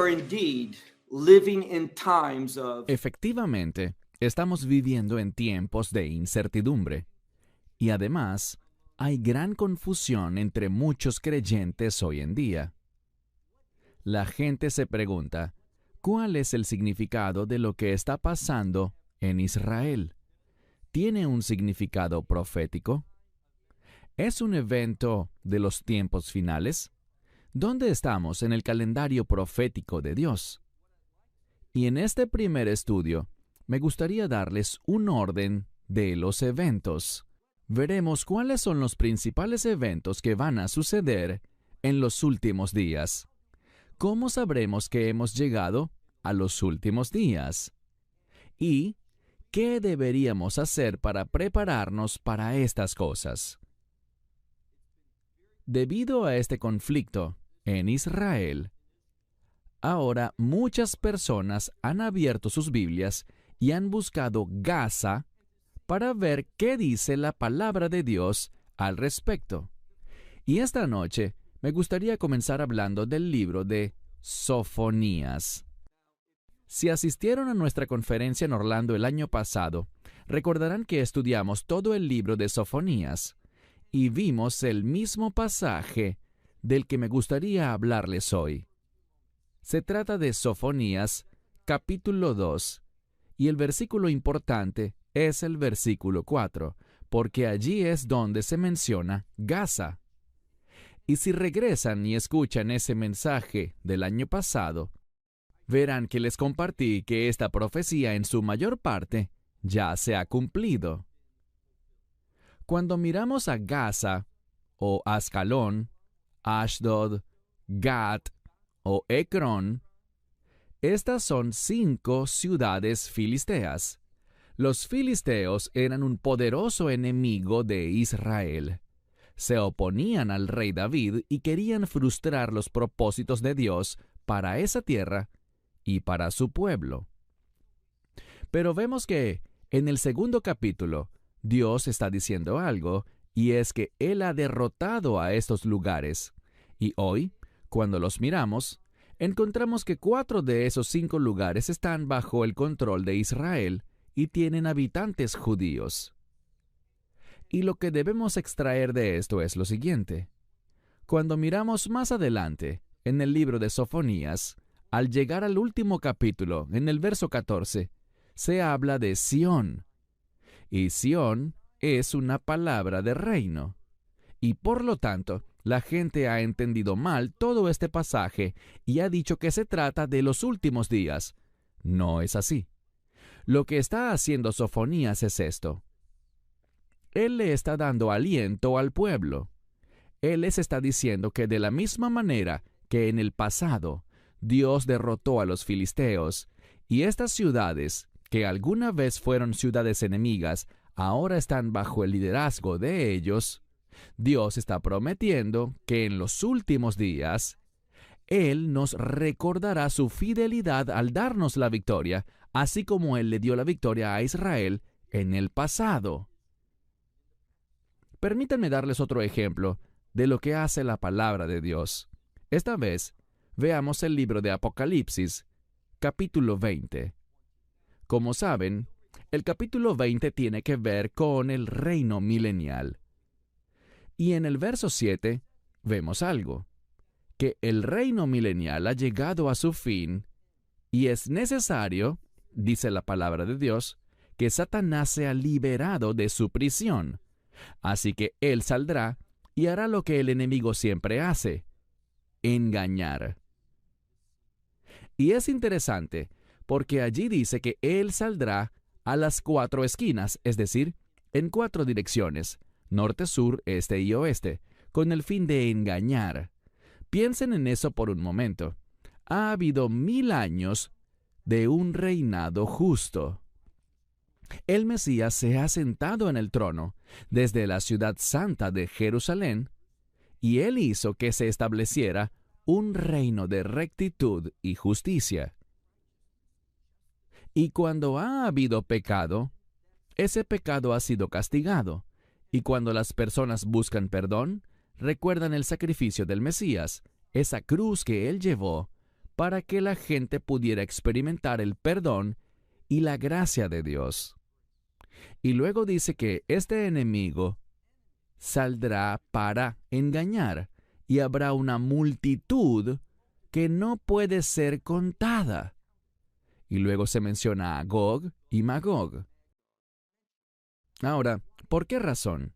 are indeed living in times of Efectivamente, estamos viviendo en tiempos de incertidumbre. Y además, hay gran confusión entre muchos creyentes hoy en día. La gente se pregunta, ¿cuál es el significado de lo que está pasando en Israel? ¿Tiene un significado profético? ¿Es un evento de los tiempos finales? ¿Dónde estamos en el calendario profético de Dios? Y en este primer estudio, me gustaría darles un orden de los eventos. Veremos cuáles son los principales eventos que van a suceder en los últimos días. ¿Cómo sabremos que hemos llegado a los últimos días? ¿Y qué deberíamos hacer para prepararnos para estas cosas? Debido a este conflicto en Israel, ahora muchas personas han abierto sus Biblias y han buscado Gaza para ver qué dice la palabra de Dios al respecto. Y esta noche me gustaría comenzar hablando del libro de Sofonías. Si asistieron a nuestra conferencia en Orlando el año pasado, recordarán que estudiamos todo el libro de Sofonías y vimos el mismo pasaje del que me gustaría hablarles hoy. Se trata de Sofonías, capítulo 2, y el versículo importante es el versículo 4, porque allí es donde se menciona Gaza. Y si regresan y escuchan ese mensaje del año pasado, verán que les compartí que esta profecía en su mayor parte ya se ha cumplido. Cuando miramos a Gaza, o Ascalón, Ashdod, Gat o Ecrón, estas son 5 ciudades filisteas. Los filisteos eran un poderoso enemigo de Israel. Se oponían al rey David y querían frustrar los propósitos de Dios para esa tierra y para su pueblo. Pero vemos que en el segundo capítulo, Dios está diciendo algo, y es que Él ha derrotado a estos lugares. Y hoy, cuando los miramos, encontramos que 4 de esos 5 lugares están bajo el control de Israel y tienen habitantes judíos. Y lo que debemos extraer de esto es lo siguiente. Cuando miramos más adelante, en el libro de Sofonías, al llegar al último capítulo, en el verso 14, se habla de Sión. Y Sión es una palabra de reino. Y por lo tanto, la gente ha entendido mal todo este pasaje y ha dicho que se trata de los últimos días. No es así. Lo que está haciendo Sofonías es esto. Él le está dando aliento al pueblo. Él les está diciendo que de la misma manera que en el pasado Dios derrotó a los filisteos, y estas ciudades, que alguna vez fueron ciudades enemigas, ahora están bajo el liderazgo de ellos, Dios está prometiendo que en los últimos días, Él nos recordará su fidelidad al darnos la victoria, así como Él le dio la victoria a Israel en el pasado. Permítanme darles otro ejemplo de lo que hace la palabra de Dios. Esta vez, veamos el libro de Apocalipsis, capítulo 20. Como saben, el capítulo 20 tiene que ver con el reino milenial. Y en el verso 7 vemos algo, que el reino milenial ha llegado a su fin y es necesario, dice la palabra de Dios, que Satanás sea liberado de su prisión. Así que él saldrá y hará lo que el enemigo siempre hace, engañar. Y es interesante, porque allí dice que él saldrá a las 4 esquinas, es decir, en 4 direcciones, norte, sur, este y oeste, con el fin de engañar. Piensen en eso por un momento. Ha habido 1000 años de un reinado justo. El Mesías se ha sentado en el trono desde la ciudad santa de Jerusalén, y él hizo que se estableciera un reino de rectitud y justicia. Y cuando ha habido pecado, ese pecado ha sido castigado, y cuando las personas buscan perdón, recuerdan el sacrificio del Mesías, esa cruz que él llevó para que la gente pudiera experimentar el perdón y la gracia de Dios. Y luego dice que este enemigo saldrá para engañar, y habrá una multitud que no puede ser contada. Y luego se menciona a Gog y Magog. Ahora, ¿por qué razón?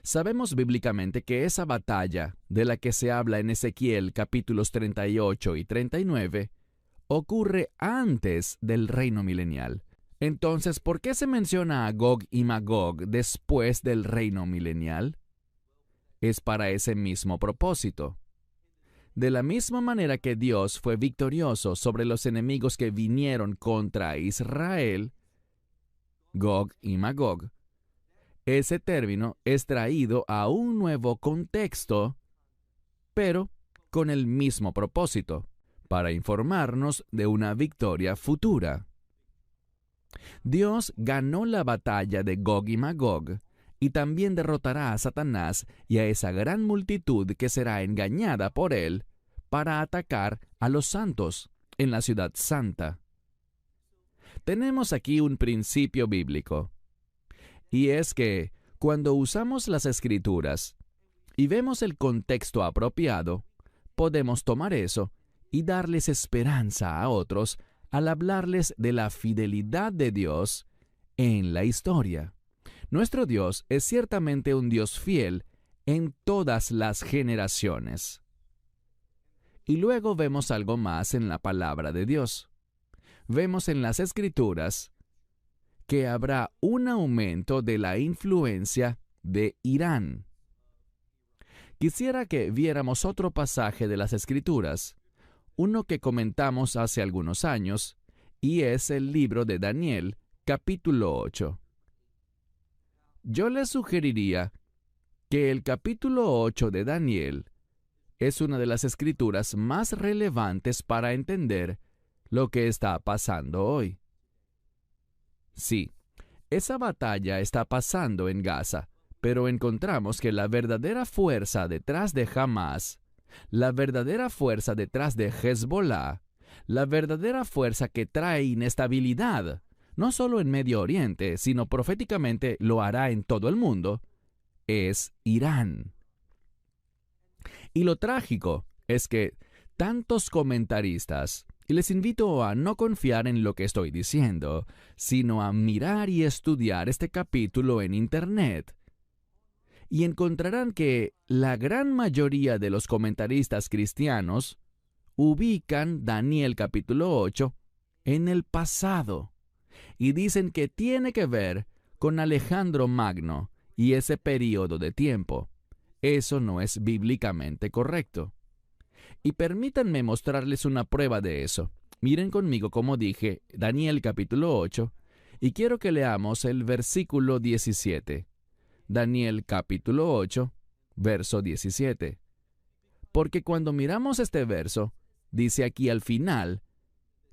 Sabemos bíblicamente que esa batalla de la que se habla en Ezequiel capítulos 38 y 39 ocurre antes del reino milenial. Entonces, ¿por qué se menciona a Gog y Magog después del reino milenial? Es para ese mismo propósito. De la misma manera que Dios fue victorioso sobre los enemigos que vinieron contra Israel, Gog y Magog, ese término es traído a un nuevo contexto, pero con el mismo propósito, para informarnos de una victoria futura. Dios ganó la batalla de Gog y Magog, y también derrotará a Satanás y a esa gran multitud que será engañada por él para atacar a los santos en la ciudad santa. Tenemos aquí un principio bíblico, y es que cuando usamos las Escrituras y vemos el contexto apropiado, podemos tomar eso y darles esperanza a otros al hablarles de la fidelidad de Dios en la historia. Nuestro Dios es ciertamente un Dios fiel en todas las generaciones. Y luego vemos algo más en la palabra de Dios. Vemos en las Escrituras que habrá un aumento de la influencia de Irán. Quisiera que viéramos otro pasaje de las Escrituras, uno que comentamos hace algunos años, y es el libro de Daniel, capítulo 8. Yo les sugeriría que el capítulo 8 de Daniel es una de las escrituras más relevantes para entender lo que está pasando hoy. Sí, esa batalla está pasando en Gaza, pero encontramos que la verdadera fuerza detrás de Hamás, la verdadera fuerza detrás de Hezbollah, la verdadera fuerza que trae inestabilidad, no solo en Medio Oriente, sino proféticamente lo hará en todo el mundo, es Irán. Y lo trágico es que tantos comentaristas, y les invito a no confiar en lo que estoy diciendo, sino a mirar y estudiar este capítulo en Internet, y encontrarán que la gran mayoría de los comentaristas cristianos ubican Daniel capítulo 8 en el pasado, y dicen que tiene que ver con Alejandro Magno y ese periodo de tiempo. Eso no es bíblicamente correcto. Y permítanme mostrarles una prueba de eso. Miren conmigo, como dije, Daniel capítulo 8, y quiero que leamos el versículo 17. Daniel capítulo 8, verso 17. Porque cuando miramos este verso, dice aquí al final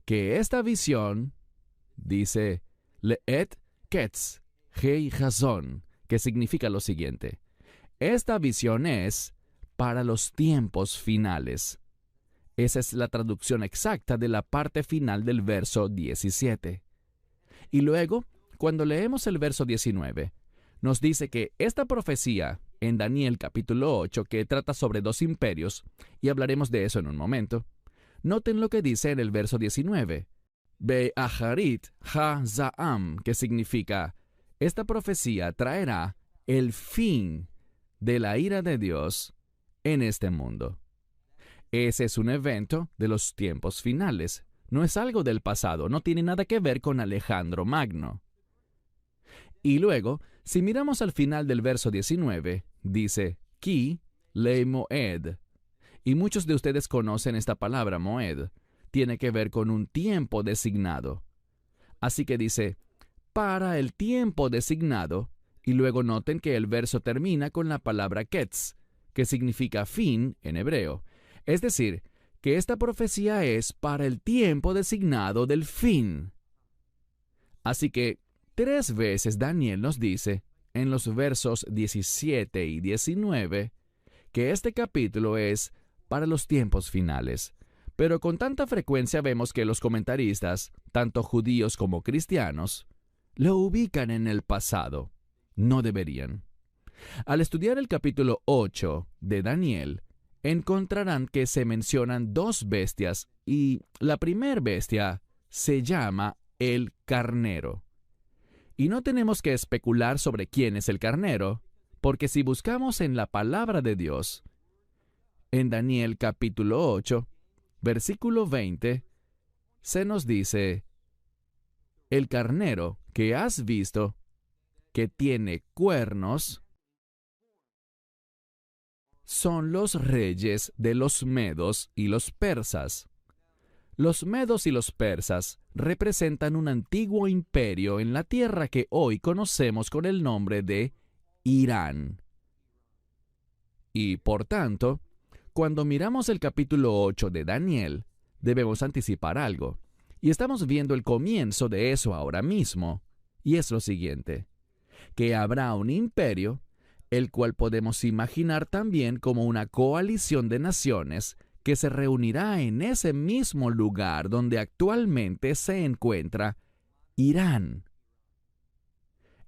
que esta visión, dice Leet Ketz Hei Hazon, que significa lo siguiente: esta visión es para los tiempos finales. Esa es la traducción exacta de la parte final del verso 17. Y luego, cuando leemos el verso 19, nos dice que esta profecía en Daniel capítulo 8, que trata sobre dos imperios, y hablaremos de eso en un momento, noten lo que dice en el verso 19. Be'aharit ha-za'am, que significa, esta profecía traerá el fin de la ira de Dios en este mundo. Ese es un evento de los tiempos finales. No es algo del pasado, no tiene nada que ver con Alejandro Magno. Y luego, si miramos al final del verso 19, dice, Ki le moed. Y muchos de ustedes conocen esta palabra moed. Tiene que ver con un tiempo designado. Así que dice, para el tiempo designado, y luego noten que el verso termina con la palabra ketz, que significa fin en hebreo. Es decir, que esta profecía es para el tiempo designado del fin. Así que 3 veces Daniel nos dice, en los versos 17 y 19, que este capítulo es para los tiempos finales, Pero con tanta frecuencia vemos que los comentaristas, tanto judíos como cristianos, lo ubican en el pasado. No deberían. Al estudiar el capítulo 8 de Daniel, encontrarán que se mencionan dos bestias y la primera bestia se llama el carnero. Y no tenemos que especular sobre quién es el carnero, porque si buscamos en la palabra de Dios, en Daniel capítulo 8, versículo 20, se nos dice: el carnero que has visto, que tiene cuernos, son los reyes de los medos y los persas. Los medos y los persas representan un antiguo imperio en la tierra que hoy conocemos con el nombre de Irán. Y por tanto, cuando miramos el capítulo 8 de Daniel, debemos anticipar algo. Y estamos viendo el comienzo de eso ahora mismo. Y es lo siguiente: que habrá un imperio, el cual podemos imaginar también como una coalición de naciones que se reunirá en ese mismo lugar donde actualmente se encuentra Irán.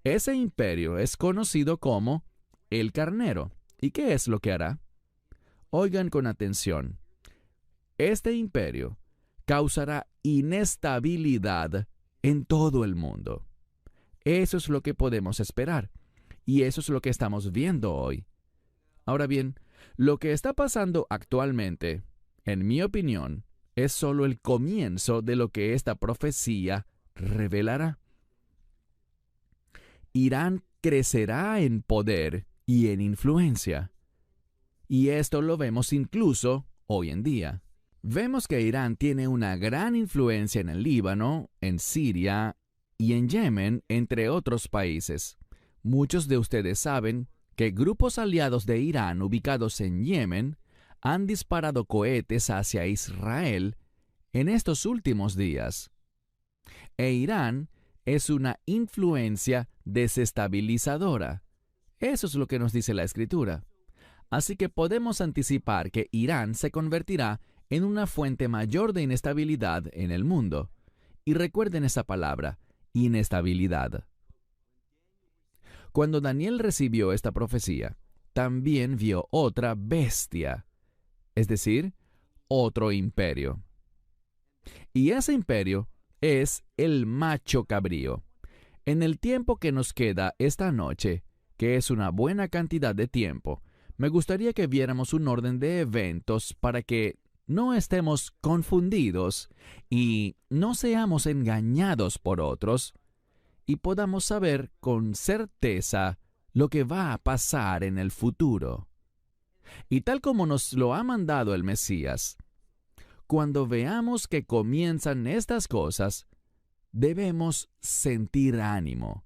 Ese imperio es conocido como el carnero. ¿Y qué es lo que hará? Oigan con atención. Este imperio causará inestabilidad en todo el mundo. Eso es lo que podemos esperar. Y eso es lo que estamos viendo hoy. Ahora bien, lo que está pasando actualmente, en mi opinión, es solo el comienzo de lo que esta profecía revelará. Irán crecerá en poder y en influencia. Y esto lo vemos incluso hoy en día. Vemos que Irán tiene una gran influencia en el Líbano, en Siria y en Yemen, entre otros países. Muchos de ustedes saben que grupos aliados de Irán ubicados en Yemen han disparado cohetes hacia Israel en estos últimos días. E Irán es una influencia desestabilizadora. Eso es lo que nos dice la Escritura. Así que podemos anticipar que Irán se convertirá en una fuente mayor de inestabilidad en el mundo. Y recuerden esa palabra, inestabilidad. Cuando Daniel recibió esta profecía, también vio otra bestia, es decir, otro imperio. Y ese imperio es el macho cabrío. En el tiempo que nos queda esta noche, que es una buena cantidad de tiempo, me gustaría que viéramos un orden de eventos para que no estemos confundidos y no seamos engañados por otros, y podamos saber con certeza lo que va a pasar en el futuro. Y tal como nos lo ha mandado el Mesías, cuando veamos que comienzan estas cosas, debemos sentir ánimo.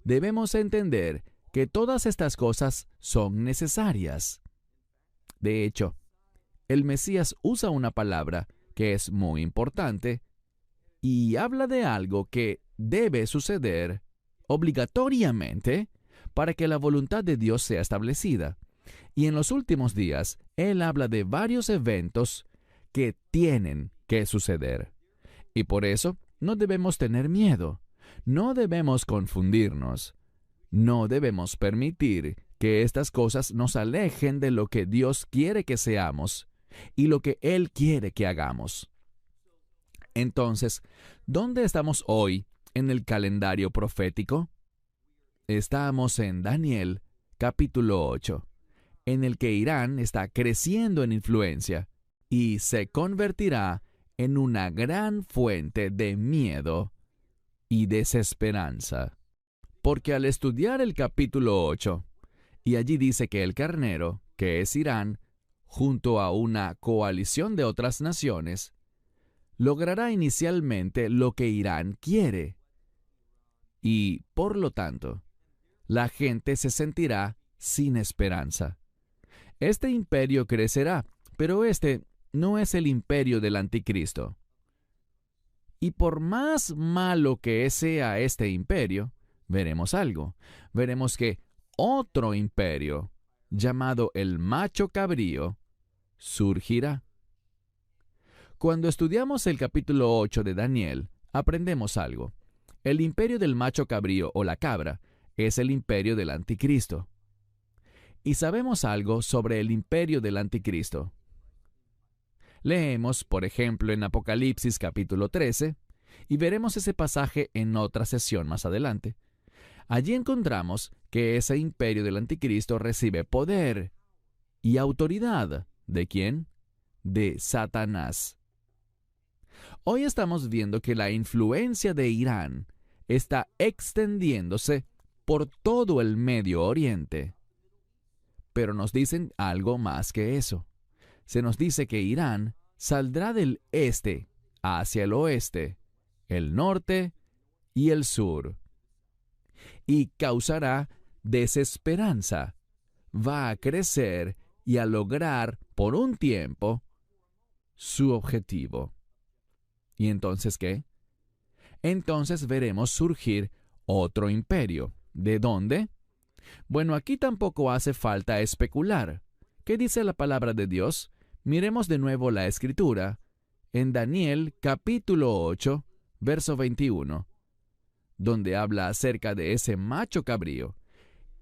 Debemos entender que todas estas cosas son necesarias. De hecho, el Mesías usa una palabra que es muy importante y habla de algo que debe suceder obligatoriamente para que la voluntad de Dios sea establecida. Y en los últimos días, Él habla de varios eventos que tienen que suceder. Y por eso no debemos tener miedo, no debemos confundirnos, no debemos permitir que estas cosas nos alejen de lo que Dios quiere que seamos y lo que Él quiere que hagamos. Entonces, ¿dónde estamos hoy en el calendario profético? Estamos en Daniel, capítulo 8, en el que Irán está creciendo en influencia y se convertirá en una gran fuente de miedo y desesperanza. Porque al estudiar el capítulo 8, y allí dice que el carnero, que es Irán, junto a una coalición de otras naciones, logrará inicialmente lo que Irán quiere. Y, por lo tanto, la gente se sentirá sin esperanza. Este imperio crecerá, pero este no es el imperio del anticristo. Y por más malo que sea este imperio, veremos algo. Veremos que otro imperio, llamado el macho cabrío, surgirá. Cuando estudiamos el capítulo 8 de Daniel, aprendemos algo. El imperio del macho cabrío o la cabra es el imperio del anticristo. Y sabemos algo sobre el imperio del anticristo. Leemos, por ejemplo, en Apocalipsis capítulo 13, y veremos ese pasaje en otra sesión más adelante. Allí encontramos que ese imperio del anticristo recibe poder y autoridad. ¿De quién? De Satanás. Hoy estamos viendo que la influencia de Irán está extendiéndose por todo el Medio Oriente. Pero nos dicen algo más que eso. Se nos dice que Irán saldrá del este hacia el oeste, el norte y el sur, y causará desesperanza. Va a crecer y a lograr por un tiempo su objetivo. ¿Y entonces qué? Entonces veremos surgir otro imperio. ¿De dónde? Bueno, aquí tampoco hace falta especular. ¿Qué dice la palabra de Dios? Miremos de nuevo la Escritura en Daniel capítulo 8, verso 21, donde habla acerca de ese macho cabrío,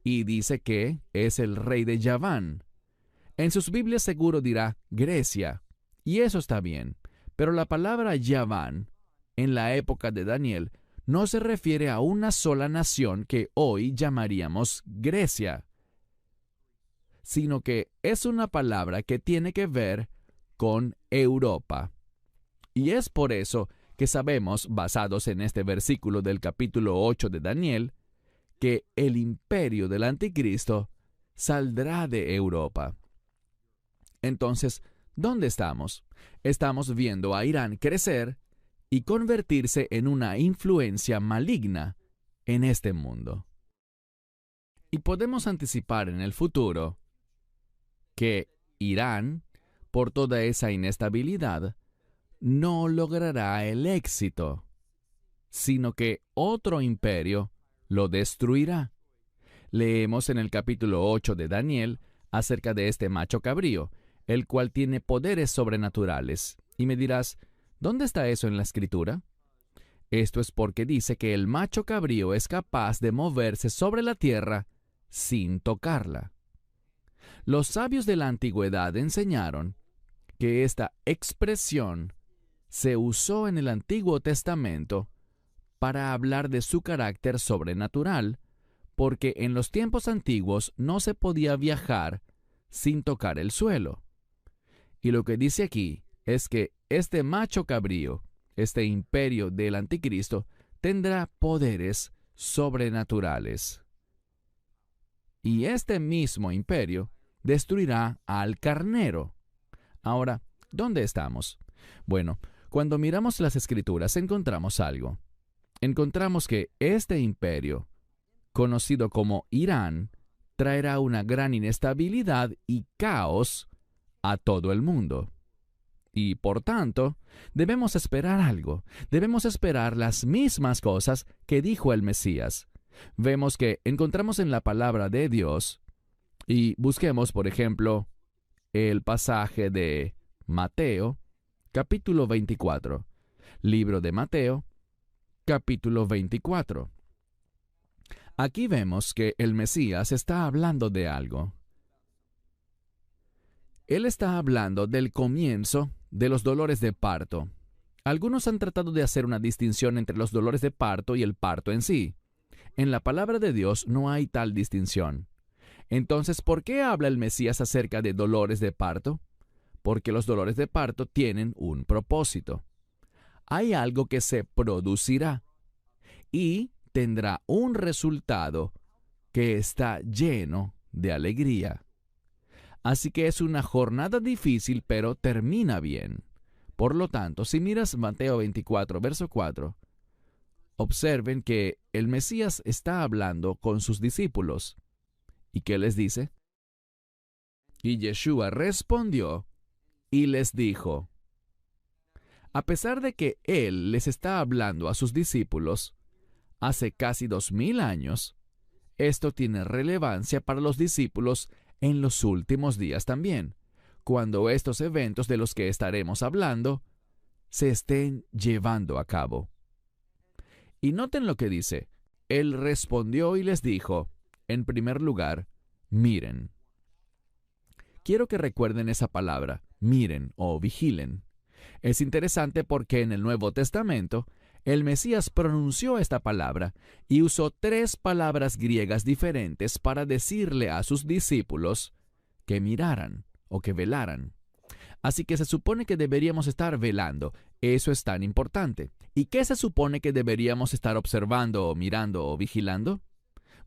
y dice que es el rey de Yaván. En sus Biblias seguro dirá Grecia, y eso está bien, pero la palabra Yaván, en la época de Daniel, no se refiere a una sola nación que hoy llamaríamos Grecia, sino que es una palabra que tiene que ver con Europa. Y es por eso que sabemos, basados en este versículo del capítulo 8 de Daniel, que el imperio del anticristo saldrá de Europa. Entonces, ¿dónde estamos? Estamos viendo a Irán crecer y convertirse en una influencia maligna en este mundo. Y podemos anticipar en el futuro que Irán, por toda esa inestabilidad, no logrará el éxito, sino que otro imperio lo destruirá. Leemos en el capítulo 8 de Daniel acerca de este macho cabrío, el cual tiene poderes sobrenaturales. Y me dirás, ¿dónde está eso en la Escritura? Esto es porque dice que el macho cabrío es capaz de moverse sobre la tierra sin tocarla. Los sabios de la antigüedad enseñaron que esta expresión se usó en el Antiguo Testamento para hablar de su carácter sobrenatural, porque en los tiempos antiguos no se podía viajar sin tocar el suelo. Y lo que dice aquí es que este macho cabrío, este imperio del anticristo, tendrá poderes sobrenaturales. Y este mismo imperio destruirá al carnero. Ahora, ¿dónde estamos? Bueno, cuando miramos las Escrituras encontramos algo. Encontramos que este imperio, conocido como Irán, traerá una gran inestabilidad y caos a todo el mundo. Y por tanto, debemos esperar algo. Debemos esperar las mismas cosas que dijo el Mesías. Vemos que encontramos en la palabra de Dios, y busquemos, por ejemplo, el pasaje de Mateo, capítulo 24. Libro de Mateo, capítulo 24. Aquí vemos que el Mesías está hablando de algo. Él está hablando del comienzo de los dolores de parto. Algunos han tratado de hacer una distinción entre los dolores de parto y el parto en sí. En la palabra de Dios no hay tal distinción. Entonces, ¿por qué habla el Mesías acerca de dolores de parto? Porque los dolores de parto tienen un propósito. Hay algo que se producirá y tendrá un resultado que está lleno de alegría. Así que es una jornada difícil, pero termina bien. Por lo tanto, si miras Mateo 24, verso 4, observen que el Mesías está hablando con sus discípulos. ¿Y qué les dice? Y Yeshua respondió y les dijo, a pesar de que Él les está hablando a sus discípulos hace casi 2000 años, esto tiene relevancia para los discípulos en los últimos días también, cuando estos eventos de los que estaremos hablando se estén llevando a cabo. Y noten lo que dice. Él respondió y les dijo, en primer lugar, miren. Quiero que recuerden esa palabra, miren o vigilen. Es interesante porque en el Nuevo Testamento, el Mesías pronunció esta palabra y usó 3 palabras griegas diferentes para decirle a sus discípulos que miraran o que velaran. Así que se supone que deberíamos estar velando. Eso es tan importante. ¿Y qué se supone que deberíamos estar observando o mirando o vigilando?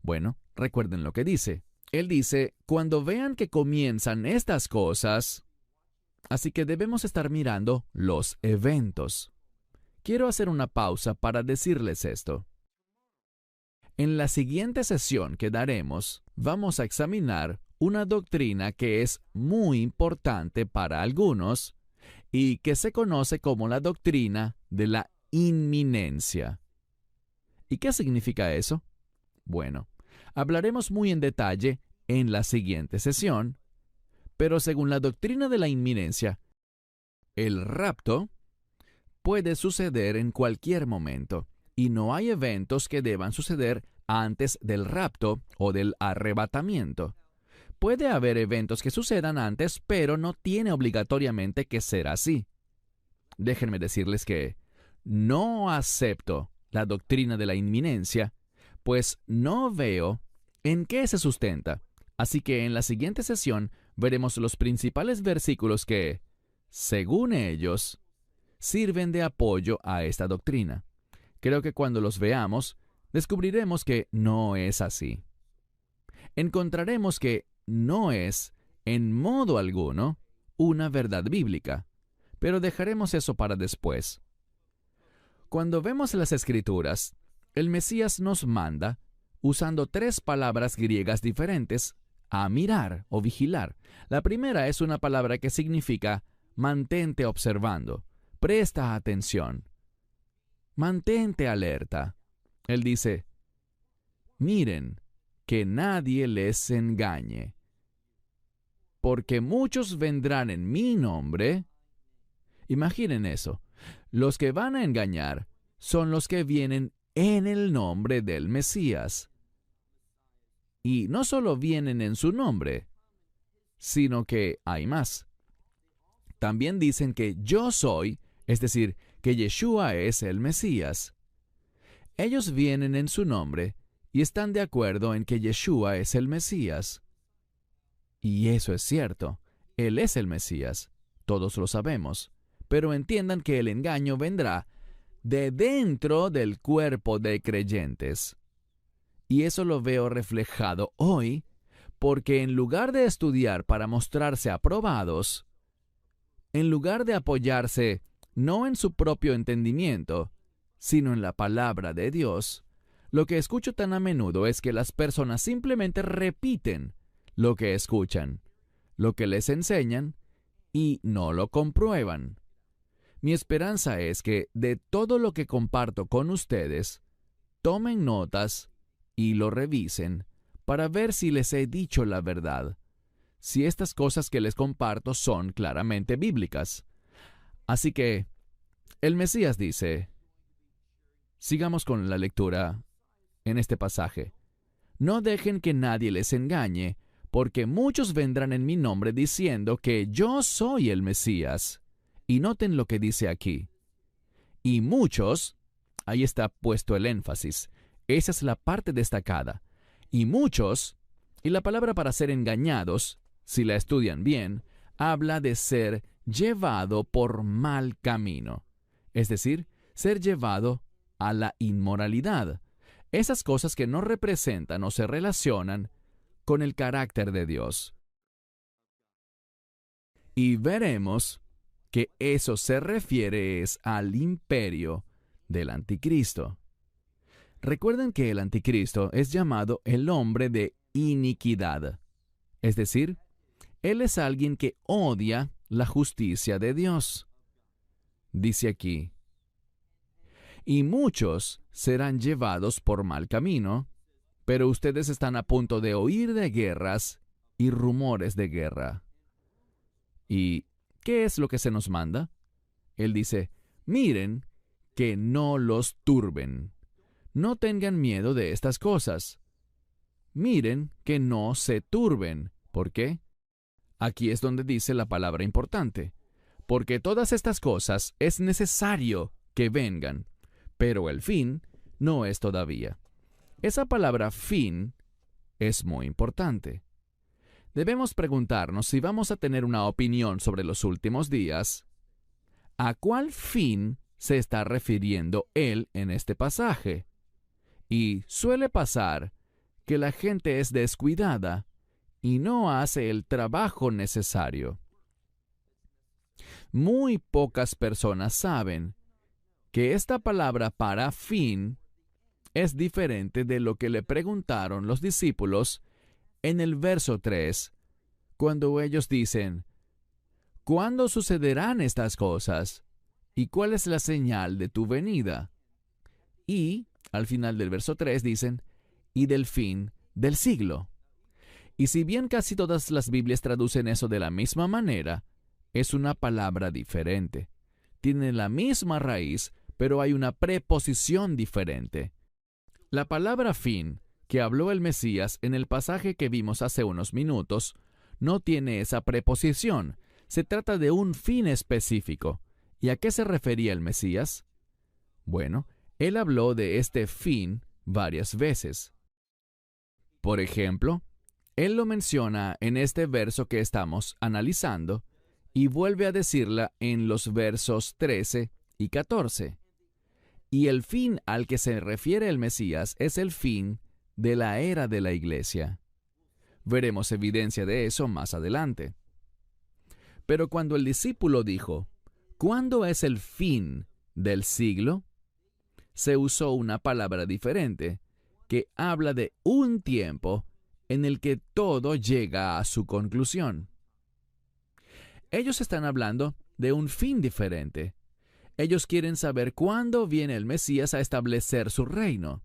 Bueno, recuerden lo que dice. Él dice, cuando vean que comienzan estas cosas, así que debemos estar mirando los eventos. Quiero hacer una pausa para decirles esto. En la siguiente sesión que daremos, vamos a examinar una doctrina que es muy importante para algunos y que se conoce como la doctrina de la inminencia. ¿Y qué significa eso? Bueno, hablaremos muy en detalle en la siguiente sesión, pero según la doctrina de la inminencia, el rapto puede suceder en cualquier momento y no hay eventos que deban suceder antes del rapto o del arrebatamiento. Puede haber eventos que sucedan antes, pero no tiene obligatoriamente que ser así. Déjenme decirles que no acepto la doctrina de la inminencia, pues no veo en qué se sustenta. Así que en la siguiente sesión veremos los principales versículos que, según ellos, sirven de apoyo a esta doctrina. Creo que cuando los veamos, descubriremos que no es así. Encontraremos que no es, en modo alguno, una verdad bíblica, pero dejaremos eso para después. Cuando vemos las Escrituras, el Mesías nos manda, usando 3 palabras griegas diferentes, a mirar o vigilar. La primera es una palabra que significa mantente observando, presta atención, mantente alerta. Él dice, miren, que nadie les engañe, porque muchos vendrán en mi nombre. Imaginen eso. Los que van a engañar son los que vienen en el nombre del Mesías. Y no solo vienen en su nombre, sino que hay más. También dicen que yo soy, es decir, que Yeshua es el Mesías. Ellos vienen en su nombre y están de acuerdo en que Yeshua es el Mesías. Y eso es cierto. Él es el Mesías. Todos lo sabemos. Pero entiendan que el engaño vendrá de dentro del cuerpo de creyentes. Y eso lo veo reflejado hoy, porque en lugar de estudiar para mostrarse aprobados, en lugar de apoyarse no en su propio entendimiento, sino en la palabra de Dios, lo que escucho tan a menudo es que las personas simplemente repiten lo que escuchan, lo que les enseñan, y no lo comprueban. Mi esperanza es que de todo lo que comparto con ustedes, tomen notas y lo revisen para ver si les he dicho la verdad, si estas cosas que les comparto son claramente bíblicas. Así que, el Mesías dice, sigamos con la lectura en este pasaje. No dejen que nadie les engañe, porque muchos vendrán en mi nombre diciendo que yo soy el Mesías. Y noten lo que dice aquí. Y muchos, ahí está puesto el énfasis, esa es la parte destacada. Y muchos, y la palabra para ser engañados, si la estudian bien, habla de ser llevado por mal camino. Es decir, ser llevado a la inmoralidad. Esas cosas que no representan o se relacionan con el carácter de Dios. Y veremos que eso se refiere al imperio del anticristo. Recuerden que el anticristo es llamado el hombre de iniquidad. Es decir, él es alguien que odia la justicia de Dios. Dice aquí, y muchos serán llevados por mal camino, pero ustedes están a punto de oír de guerras y rumores de guerra. ¿Y qué es lo que se nos manda? Él dice, Miren que no los turben. No tengan miedo de estas cosas. Miren que no se turben. ¿Por qué? Aquí es donde dice la palabra importante. Porque todas estas cosas es necesario que vengan, pero el fin no es todavía. Esa palabra fin es muy importante. Debemos preguntarnos si vamos a tener una opinión sobre los últimos días. ¿A cuál fin se está refiriendo él en este pasaje? Y suele pasar que la gente es descuidada y no hace el trabajo necesario. Muy pocas personas saben que esta palabra para fin es diferente de lo que le preguntaron los discípulos en el verso 3, cuando ellos dicen, ¿cuándo sucederán estas cosas? ¿Y cuál es la señal de tu venida? Y, al final del verso 3 dicen, y del fin del siglo. Y si bien casi todas las Biblias traducen eso de la misma manera, es una palabra diferente. Tiene la misma raíz, pero hay una preposición diferente. La palabra fin, que habló el Mesías en el pasaje que vimos hace unos minutos, no tiene esa preposición. Se trata de un fin específico. ¿Y a qué se refería el Mesías? Bueno, él habló de este fin varias veces. Por ejemplo, él lo menciona en este verso que estamos analizando y vuelve a decirla en los versos 13 y 14. Y el fin al que se refiere el Mesías es el fin de la era de la iglesia. Veremos evidencia de eso más adelante. Pero cuando el discípulo dijo, ¿cuándo es el fin del siglo?, se usó una palabra diferente, que habla de un tiempo en el que todo llega a su conclusión. Ellos están hablando de un fin diferente. Ellos quieren saber cuándo viene el Mesías a establecer su reino.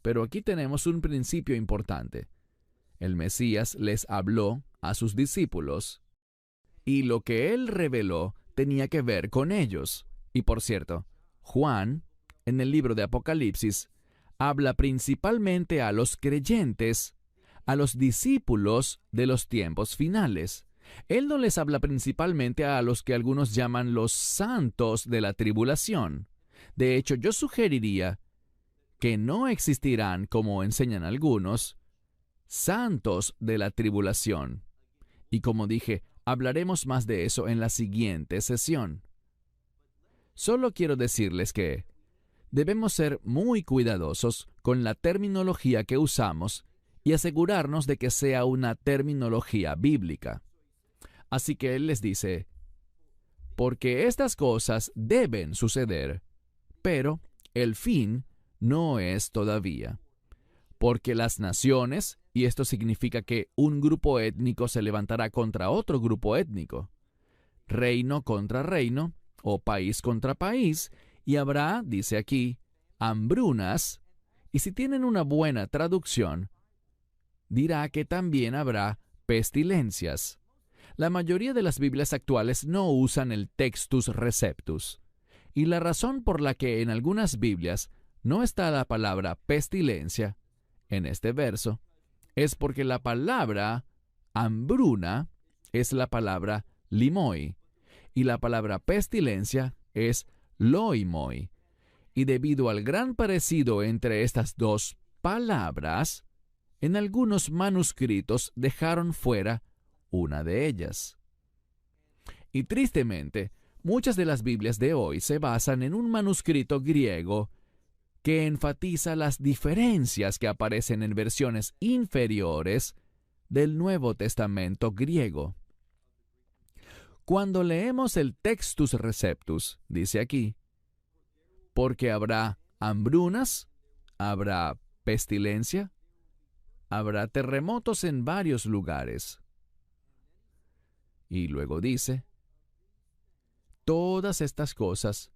Pero aquí tenemos un principio importante. El Mesías les habló a sus discípulos, y lo que él reveló tenía que ver con ellos. Y por cierto, Juan, en el libro de Apocalipsis, habla principalmente a los creyentes, a los discípulos de los tiempos finales. Él no les habla principalmente a los que algunos llaman los santos de la tribulación. De hecho, yo sugeriría que no existirán, como enseñan algunos, santos de la tribulación. Y como dije, hablaremos más de eso en la siguiente sesión. Solo quiero decirles que debemos ser muy cuidadosos con la terminología que usamos y asegurarnos de que sea una terminología bíblica. Así que él les dice, porque estas cosas deben suceder, pero el fin no es todavía. Porque las naciones, y esto significa que un grupo étnico se levantará contra otro grupo étnico, reino contra reino, o país contra país, y habrá, dice aquí, hambrunas, y si tienen una buena traducción, dirá que también habrá pestilencias. La mayoría de las Biblias actuales no usan el Textus Receptus, y la razón por la que en algunas Biblias no está la palabra pestilencia en este verso es porque la palabra hambruna es la palabra limoi, y la palabra pestilencia es loimoi. Y debido al gran parecido entre estas dos palabras, en algunos manuscritos dejaron fuera una de ellas. Y tristemente, muchas de las Biblias de hoy se basan en un manuscrito griego que enfatiza las diferencias que aparecen en versiones inferiores del Nuevo Testamento griego. Cuando leemos el Textus Receptus, dice aquí, porque habrá hambrunas, habrá pestilencia, habrá terremotos en varios lugares. Y luego dice, todas estas cosas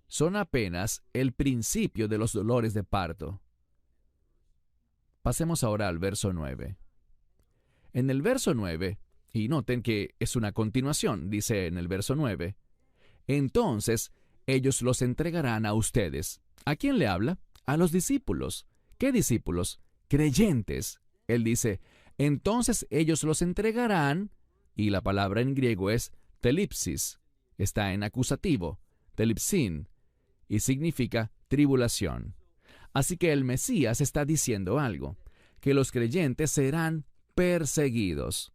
son apenas el principio de los dolores de parto. Pasemos ahora al verso 9. En el verso 9, y noten que es una continuación, dice en el verso 9, entonces ellos los entregarán a ustedes. ¿A quién le habla? A los discípulos. ¿Qué discípulos? Creyentes. Él dice, entonces ellos los entregarán, y la palabra en griego es telipsis, está en acusativo, telipsin, y significa tribulación. Así que el Mesías está diciendo algo, que los creyentes serán perseguidos.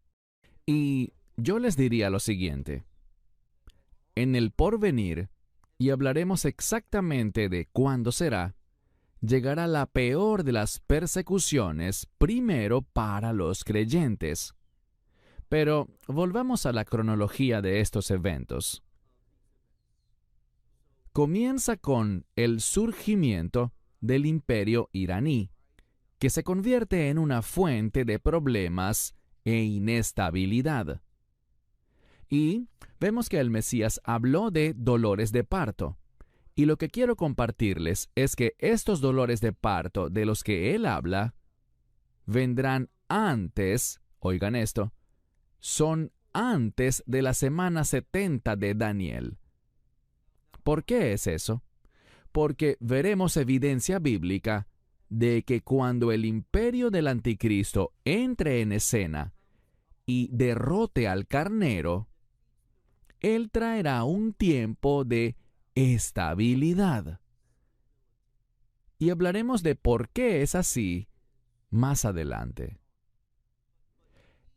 Y yo les diría lo siguiente, en el porvenir, y hablaremos exactamente de cuándo será, llegará la peor de las persecuciones primero para los creyentes. Pero volvamos a la cronología de estos eventos. Comienza con el surgimiento del imperio iraní, que se convierte en una fuente de problemas e inestabilidad. Y vemos que el Mesías habló de dolores de parto. Y lo que quiero compartirles es que estos dolores de parto de los que él habla vendrán antes, oigan esto, son antes de la semana 70 de Daniel. ¿Por qué es eso? Porque veremos evidencia bíblica de que cuando el imperio del anticristo entre en escena y derrote al carnero, él traerá un tiempo de estabilidad. Y hablaremos de por qué es así más adelante.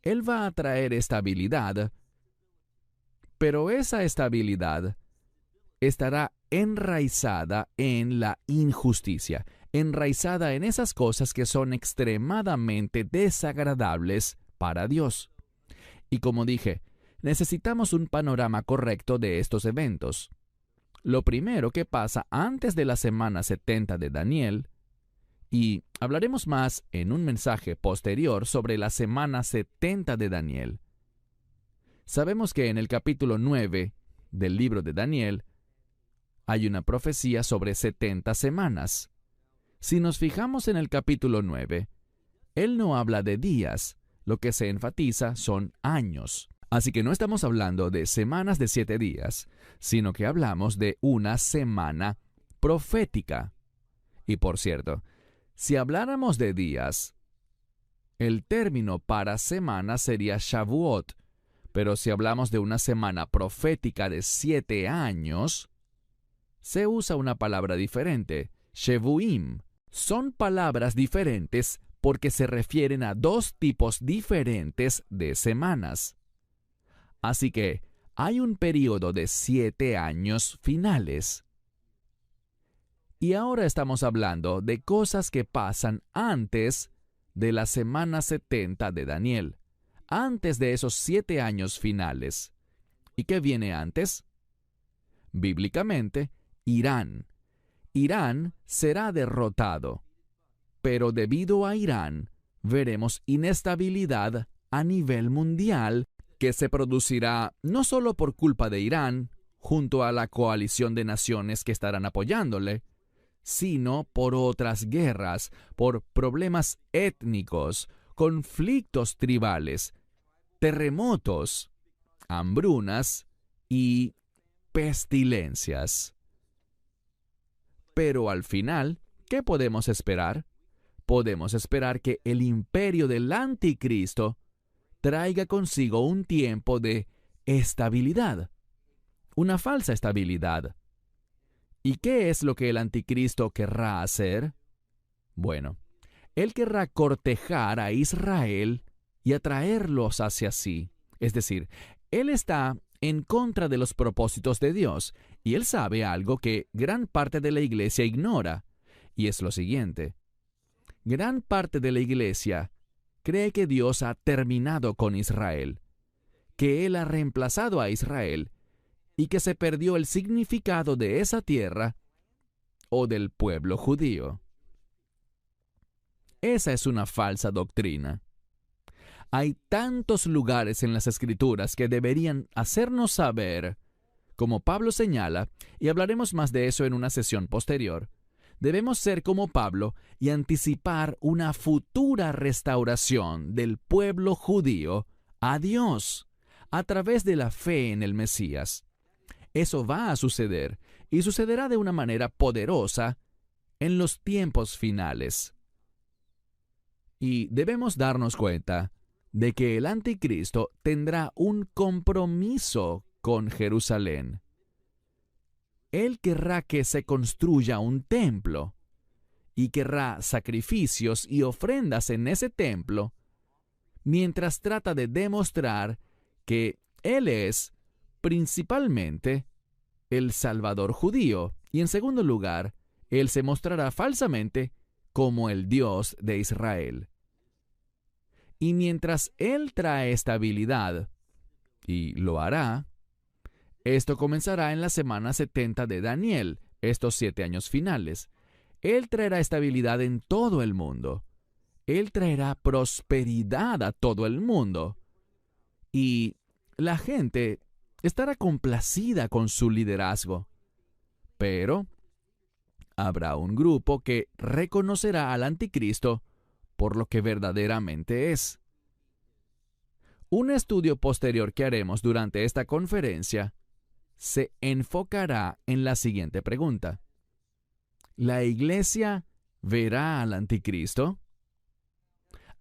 Él va a traer estabilidad, pero esa estabilidad estará enraizada en la injusticia, enraizada en esas cosas que son extremadamente desagradables para Dios. Y como dije, necesitamos un panorama correcto de estos eventos. Lo primero que pasa antes de la semana 70 de Daniel, y hablaremos más en un mensaje posterior sobre la semana 70 de Daniel. Sabemos que en el capítulo 9 del libro de Daniel hay una profecía sobre 70 semanas. Si nos fijamos en el capítulo 9, él no habla de días, lo que se enfatiza son años. Así que no estamos hablando de semanas de 7 días, sino que hablamos de una semana profética. Y por cierto, si habláramos de días, el término para semana sería Shavuot, pero si hablamos de una semana profética de 7 años, se usa una palabra diferente, Shevuim. Son palabras diferentes porque se refieren a dos tipos diferentes de semanas. Así que hay un periodo de 7 años finales. Y ahora estamos hablando de cosas que pasan antes de la semana 70 de Daniel, antes de esos 7 años finales. ¿Y qué viene antes? Bíblicamente, Irán. Irán será derrotado, pero debido a Irán, veremos inestabilidad a nivel mundial que se producirá no solo por culpa de Irán, junto a la coalición de naciones que estarán apoyándole, sino por otras guerras, por problemas étnicos, conflictos tribales, terremotos, hambrunas y pestilencias. Pero al final, ¿qué podemos esperar? Podemos esperar que el imperio del anticristo traiga consigo un tiempo de estabilidad, una falsa estabilidad. ¿Y qué es lo que el anticristo querrá hacer? Bueno, él querrá cortejar a Israel y atraerlos hacia sí. Es decir, él está en contra de los propósitos de Dios, y él sabe algo que gran parte de la iglesia ignora, y es lo siguiente. Gran parte de la iglesia cree que Dios ha terminado con Israel, que Él ha reemplazado a Israel y que se perdió el significado de esa tierra o del pueblo judío. Esa es una falsa doctrina. Hay tantos lugares en las Escrituras que deberían hacernos saber, como Pablo señala, y hablaremos más de eso en una sesión posterior. Debemos ser como Pablo y anticipar una futura restauración del pueblo judío a Dios a través de la fe en el Mesías. Eso va a suceder y sucederá de una manera poderosa en los tiempos finales. Y debemos darnos cuenta de que el anticristo tendrá un compromiso con Jerusalén. Él querrá que se construya un templo y querrá sacrificios y ofrendas en ese templo, mientras trata de demostrar que Él es principalmente el Salvador judío, y en segundo lugar, Él se mostrará falsamente como el Dios de Israel. Y mientras Él trae estabilidad, y lo hará, esto comenzará en la semana 70 de Daniel, estos 7 años finales. Él traerá estabilidad en todo el mundo. Él traerá prosperidad a todo el mundo. Y la gente estará complacida con su liderazgo. Pero habrá un grupo que reconocerá al anticristo por lo que verdaderamente es. Un estudio posterior que haremos durante esta conferencia se enfocará en la siguiente pregunta: ¿la iglesia verá al anticristo?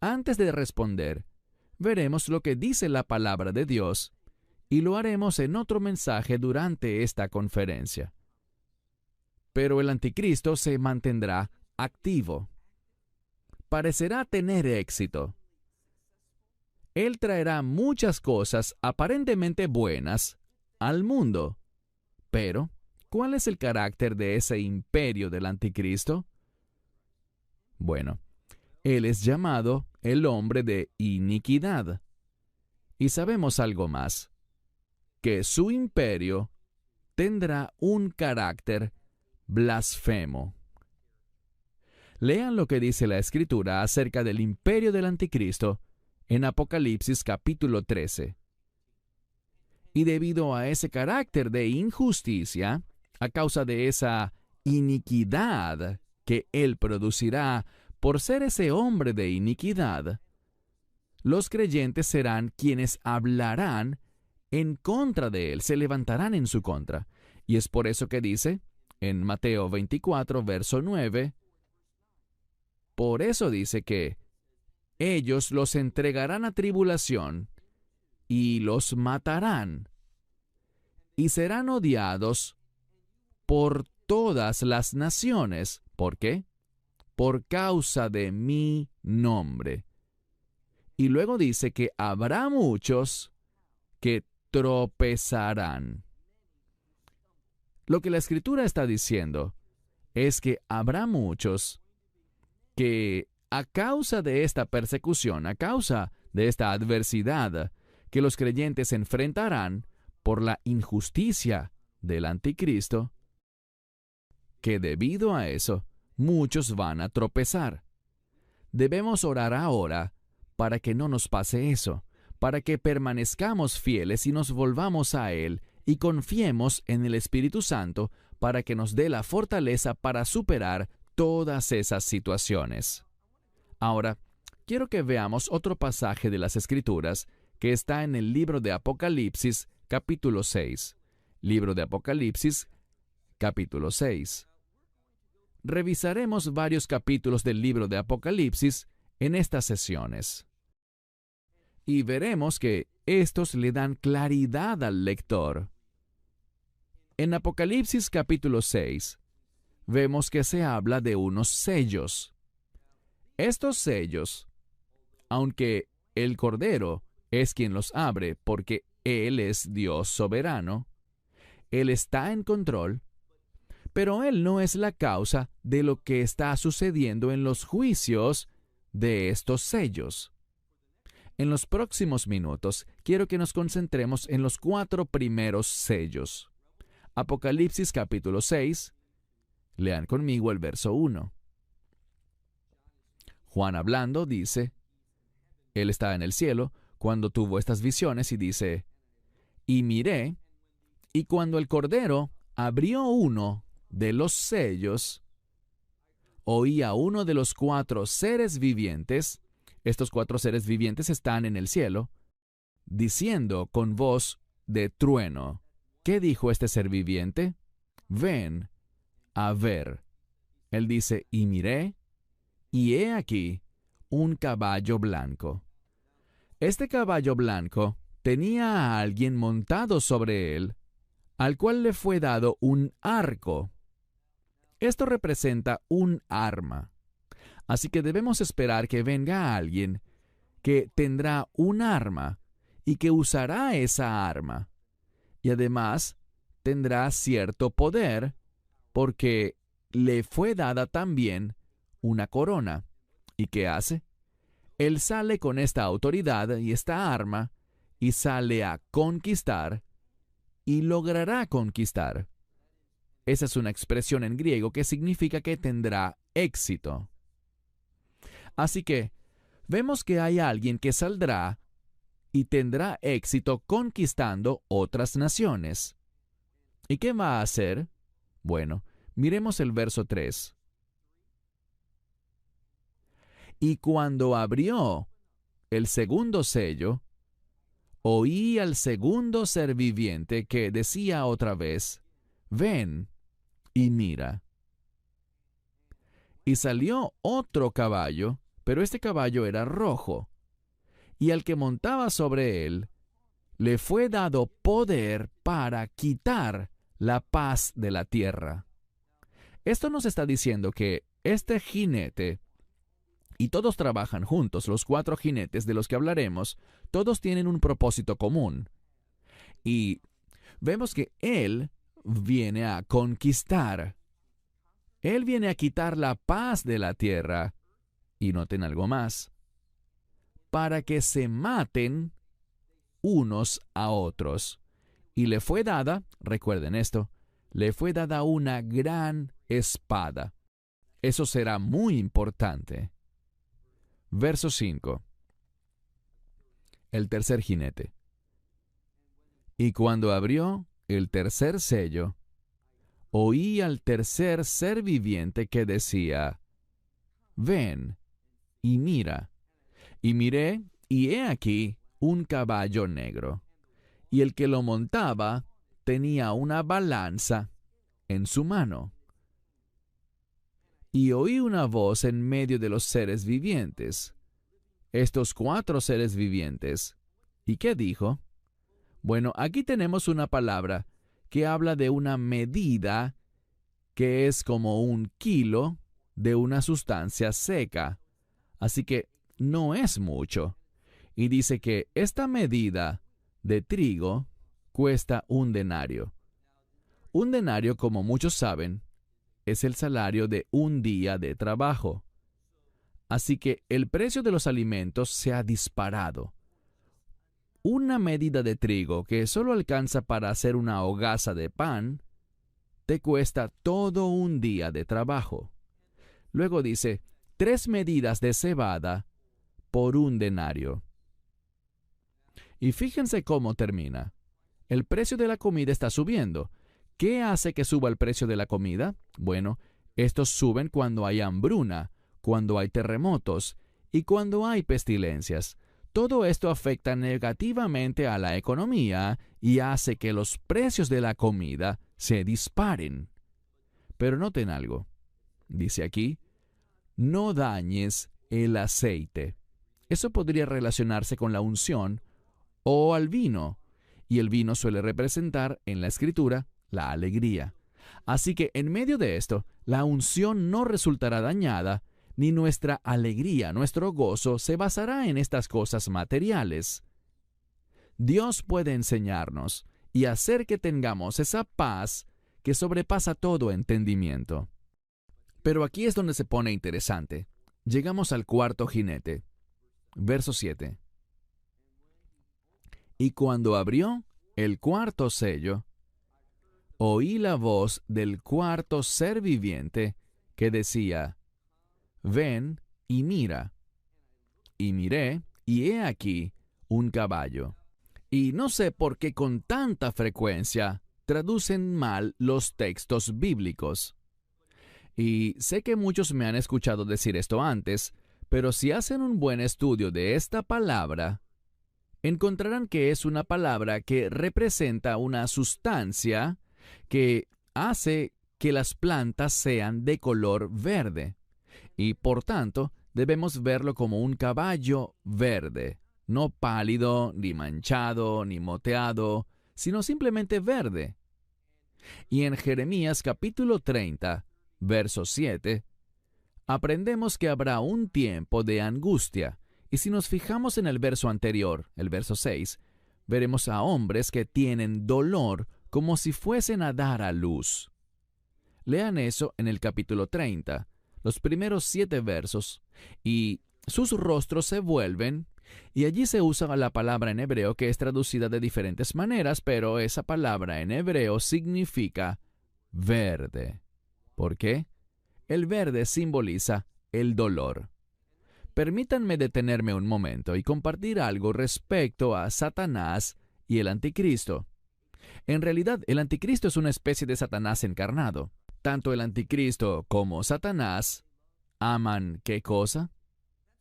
Antes de responder, veremos lo que dice la palabra de Dios, y lo haremos en otro mensaje durante esta conferencia. Pero el anticristo se mantendrá activo. Parecerá tener éxito. Él traerá muchas cosas aparentemente buenas al mundo. Pero, ¿cuál es el carácter de ese imperio del anticristo? Bueno, él es llamado el hombre de iniquidad. Y sabemos algo más, que su imperio tendrá un carácter blasfemo. Lean lo que dice la Escritura acerca del imperio del anticristo en Apocalipsis capítulo 13. Y debido a ese carácter de injusticia, a causa de esa iniquidad que él producirá por ser ese hombre de iniquidad, los creyentes serán quienes hablarán en contra de él, se levantarán en su contra. Y es por eso que dice en Mateo 24, verso 9, por eso dice que ellos los entregarán a tribulación y los matarán, y serán odiados por todas las naciones. ¿Por qué? Por causa de mi nombre. Y luego dice que habrá muchos que tropezarán. Lo que la Escritura está diciendo es que habrá muchos que a causa de esta persecución, a causa de esta adversidad que los creyentes enfrentarán por la injusticia del anticristo, que debido a eso muchos van a tropezar. Debemos orar ahora para que no nos pase eso, para que permanezcamos fieles y nos volvamos a Él y confiemos en el Espíritu Santo para que nos dé la fortaleza para superar todas esas situaciones. Ahora, quiero que veamos otro pasaje de las Escrituras que está en el libro de Apocalipsis, capítulo 6. Libro de Apocalipsis, capítulo 6. Revisaremos varios capítulos del libro de Apocalipsis en estas sesiones. Y veremos que estos le dan claridad al lector. En Apocalipsis capítulo 6, vemos que se habla de unos sellos. Estos sellos, aunque el Cordero es quien los abre porque Él es Dios soberano, Él está en control, pero Él no es la causa de lo que está sucediendo en los juicios de estos sellos. En los próximos minutos, quiero que nos concentremos en los 4 primeros sellos. Apocalipsis capítulo 6, lean conmigo el verso 1. Juan hablando dice, él está en el cielo cuando tuvo estas visiones y dice, y miré, y cuando el Cordero abrió uno de los sellos, oí a uno de los 4 seres vivientes, estos 4 seres vivientes están en el cielo, diciendo con voz de trueno. ¿Qué dijo este ser viviente? ven a ver. Él dice, y miré, y he aquí un caballo blanco. Este caballo blanco tenía a alguien montado sobre él, al cual le fue dado un arco. Esto representa un arma. Así que debemos esperar que venga alguien que tendrá un arma y que usará esa arma. Y además tendrá cierto poder porque le fue dada también una corona. ¿Y qué hace? Él sale con esta autoridad y esta arma y sale a conquistar y logrará conquistar. Esa es una expresión en griego que significa que tendrá éxito. Así que vemos que hay alguien que saldrá y tendrá éxito conquistando otras naciones. ¿Y qué va a hacer? Bueno, miremos el verso 3. Y cuando abrió el segundo sello, oí al segundo ser viviente que decía otra vez, ven y mira. Y salió otro caballo, pero este caballo era rojo, y al que montaba sobre él le fue dado poder para quitar la paz de la tierra. Esto nos está diciendo que este jinete, y todos trabajan juntos, los 4 jinetes de los que hablaremos, todos tienen un propósito común. Y vemos que él viene a conquistar. Él viene a quitar la paz de la tierra. Y noten algo más. Para que se maten unos a otros. Y le fue dada, recuerden esto, le fue dada una gran espada. Eso será muy importante. Verso 5. El tercer jinete. Y cuando abrió el tercer sello, oí al tercer ser viviente que decía, ven y mira. Y miré, y he aquí un caballo negro. Y el que lo montaba tenía una balanza en su mano. Y oí una voz en medio de los seres vivientes. Estos 4 seres vivientes. ¿Y qué dijo? Bueno, aquí tenemos una palabra que habla de una medida que es como 1 kilo de una sustancia seca. Así que no es mucho. Y dice que esta medida de trigo cuesta 1 denario. 1 denario, como muchos saben, es el salario de 1 día de trabajo. Así que el precio de los alimentos se ha disparado. Una medida de trigo que solo alcanza para hacer una hogaza de pan, te cuesta todo 1 día de trabajo. Luego dice, 3 medidas de cebada por 1 denario. Y fíjense cómo termina. El precio de la comida está subiendo. ¿Qué hace que suba el precio de la comida? Bueno, estos suben cuando hay hambruna, cuando hay terremotos y cuando hay pestilencias. Todo esto afecta negativamente a la economía y hace que los precios de la comida se disparen. Pero noten algo. Dice aquí, no dañes el aceite. Eso podría relacionarse con la unción o al vino, y el vino suele representar en la Escritura la alegría. Así que en medio de esto, la unción no resultará dañada, ni nuestra alegría, nuestro gozo se basará en estas cosas materiales. Dios puede enseñarnos y hacer que tengamos esa paz que sobrepasa todo entendimiento. Pero aquí es donde se pone interesante. Llegamos al 4.º jinete. Verso 7. Y cuando abrió el 4.º sello, oí la voz del 4.º ser viviente que decía, ven y mira. Y miré, y he aquí un caballo. Y no sé por qué con tanta frecuencia traducen mal los textos bíblicos. Y sé que muchos me han escuchado decir esto antes, pero si hacen un buen estudio de esta palabra, encontrarán que es una palabra que representa una sustancia que hace que las plantas sean de color verde. Y por tanto, debemos verlo como un caballo verde, no pálido, ni manchado, ni moteado, sino simplemente verde. Y en Jeremías capítulo 30, verso 7, aprendemos que habrá un tiempo de angustia. Y si nos fijamos en el verso anterior, el verso 6, veremos a hombres que tienen dolor como si fuesen a dar a luz. Lean eso en el capítulo 30, los primeros 7 versos, y sus rostros se vuelven, y allí se usa la palabra en hebreo que es traducida de diferentes maneras, pero esa palabra en hebreo significa verde. ¿Por qué? El verde simboliza el dolor. Permítanme detenerme un momento y compartir algo respecto a Satanás y el anticristo. En realidad, el anticristo es una especie de Satanás encarnado. Tanto el anticristo como Satanás aman ¿qué cosa?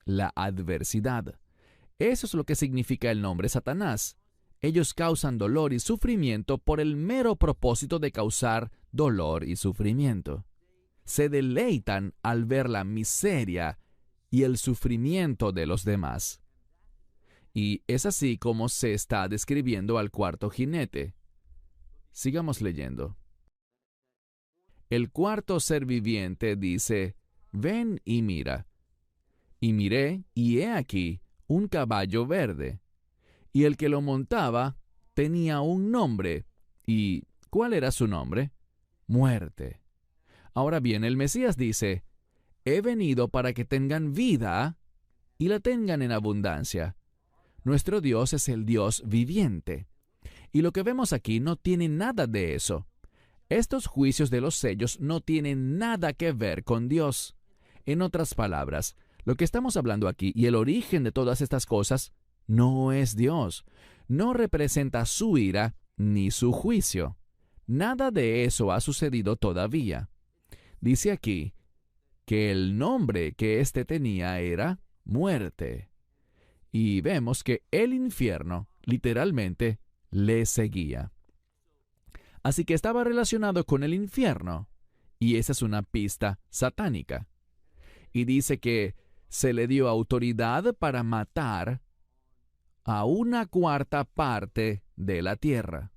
La adversidad. Eso es lo que significa el nombre Satanás. Ellos causan dolor y sufrimiento por el mero propósito de causar dolor y sufrimiento. Se deleitan al ver la miseria y el sufrimiento de los demás. Y es así como se está describiendo al cuarto jinete. Sigamos leyendo. El cuarto ser viviente dice, ven y mira. Y miré, y he aquí, un caballo verde. Y el que lo montaba tenía un nombre. ¿Y cuál era su nombre? Muerte. Ahora bien, el Mesías dice, he venido para que tengan vida y la tengan en abundancia. Nuestro Dios es el Dios viviente. Y lo que vemos aquí no tiene nada de eso. Estos juicios de los sellos no tienen nada que ver con Dios. En otras palabras, lo que estamos hablando aquí y el origen de todas estas cosas no es Dios. No representa su ira ni su juicio. Nada de eso ha sucedido todavía. Dice aquí que el nombre que éste tenía era muerte. Y vemos que el infierno, literalmente, le seguía. Así que estaba relacionado con el infierno, y esa es una pista satánica. Y dice que se le dio autoridad para matar a 1/4 de la tierra.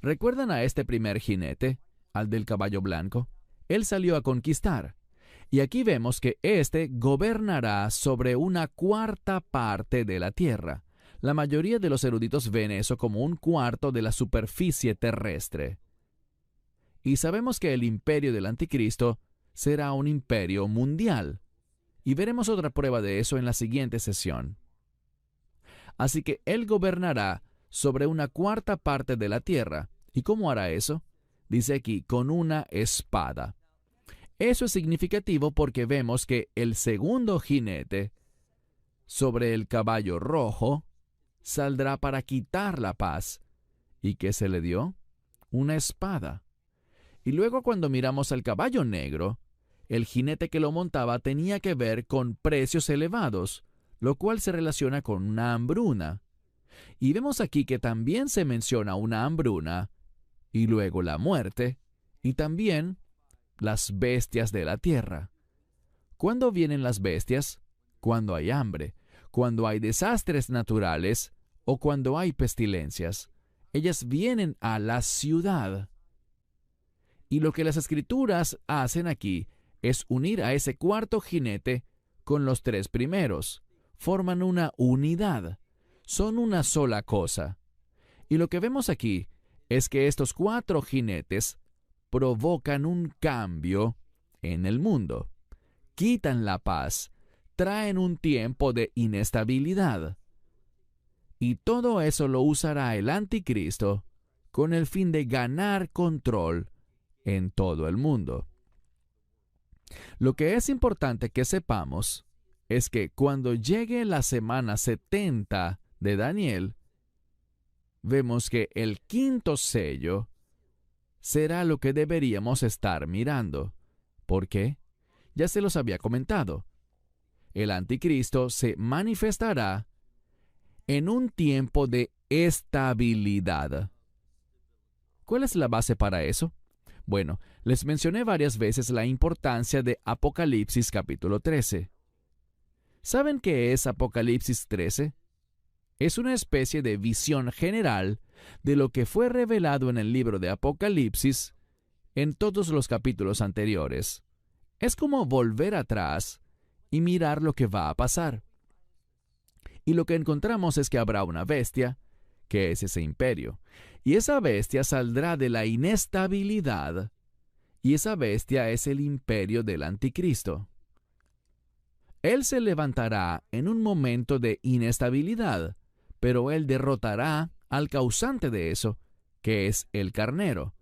¿Recuerdan a este primer jinete, al del caballo blanco? Él salió a conquistar. Y aquí vemos que éste gobernará sobre 1/4 de la tierra. La mayoría de los eruditos ven eso como 1/4 de la superficie terrestre. Y sabemos que el imperio del anticristo será un imperio mundial. Y veremos otra prueba de eso en la siguiente sesión. Así que él gobernará sobre 1/4 de la tierra. ¿Y cómo hará eso? Dice aquí, con una espada. Eso es significativo porque vemos que el segundo jinete sobre el caballo rojo saldrá para quitar la paz. ¿Y qué se le dio? Una espada. Y luego cuando miramos al caballo negro, el jinete que lo montaba tenía que ver con precios elevados, lo cual se relaciona con una hambruna. Y vemos aquí que también se menciona una hambruna, y luego la muerte, y también las bestias de la tierra. ¿Cuándo vienen las bestias? Cuando hay hambre, cuando hay desastres naturales o cuando hay pestilencias. Ellas vienen a la ciudad. Y lo que las Escrituras hacen aquí es unir a ese cuarto jinete con los 3 primeros. Forman una unidad. Son una sola cosa. Y lo que vemos aquí es que estos 4 jinetes provocan un cambio en el mundo. Quitan la paz, traen un tiempo de inestabilidad. Y todo eso lo usará el anticristo con el fin de ganar control en todo el mundo. Lo que es importante que sepamos es que cuando llegue la semana 70 de Daniel, vemos que el 5.º sello será lo que deberíamos estar mirando. ¿Por qué? Ya se los había comentado. El anticristo se manifestará en un tiempo de estabilidad. ¿Cuál es la base para eso? Bueno, les mencioné varias veces la importancia de Apocalipsis capítulo 13. ¿Saben qué es Apocalipsis 13? Es una especie de visión general de lo que fue revelado en el libro de Apocalipsis en todos los capítulos anteriores. Es como volver atrás y mirar lo que va a pasar. Y lo que encontramos es que habrá una bestia, que es ese imperio, y esa bestia saldrá de la inestabilidad, y esa bestia es el imperio del anticristo. Él se levantará en un momento de inestabilidad, pero él derrotará al causante de eso, que es el carnero.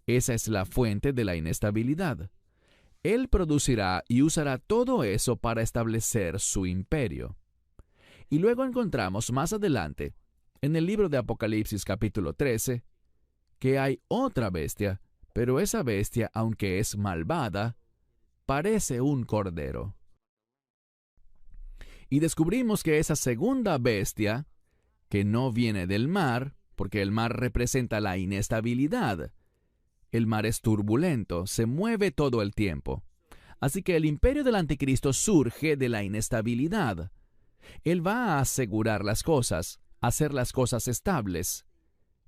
Esa es la fuente de la inestabilidad. Él producirá y usará todo eso para establecer su imperio. Y luego encontramos más adelante, en el libro de Apocalipsis capítulo 13, que hay otra bestia, pero esa bestia, aunque es malvada, parece un cordero. Y descubrimos que esa segunda bestia, que no viene del mar, porque el mar representa la inestabilidad. El mar es turbulento, se mueve todo el tiempo. Así que el imperio del anticristo surge de la inestabilidad. Él va a asegurar las cosas, hacer las cosas estables.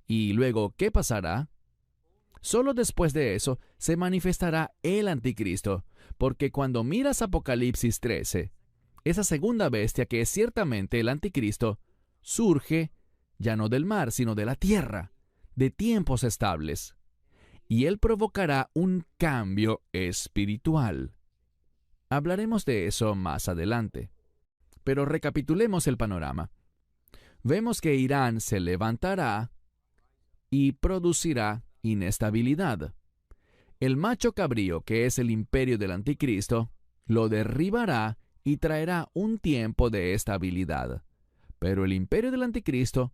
Y luego, ¿qué pasará? Solo después de eso se manifestará el anticristo, porque cuando miras Apocalipsis 13, esa segunda bestia que es ciertamente el anticristo, surge ya no del mar, sino de la tierra, de tiempos estables. Y él provocará un cambio espiritual. Hablaremos de eso más adelante. Pero recapitulemos el panorama. Vemos que Irán se levantará y producirá inestabilidad. El macho cabrío, que es el imperio del anticristo, lo derribará y traerá un tiempo de estabilidad. Pero el imperio del anticristo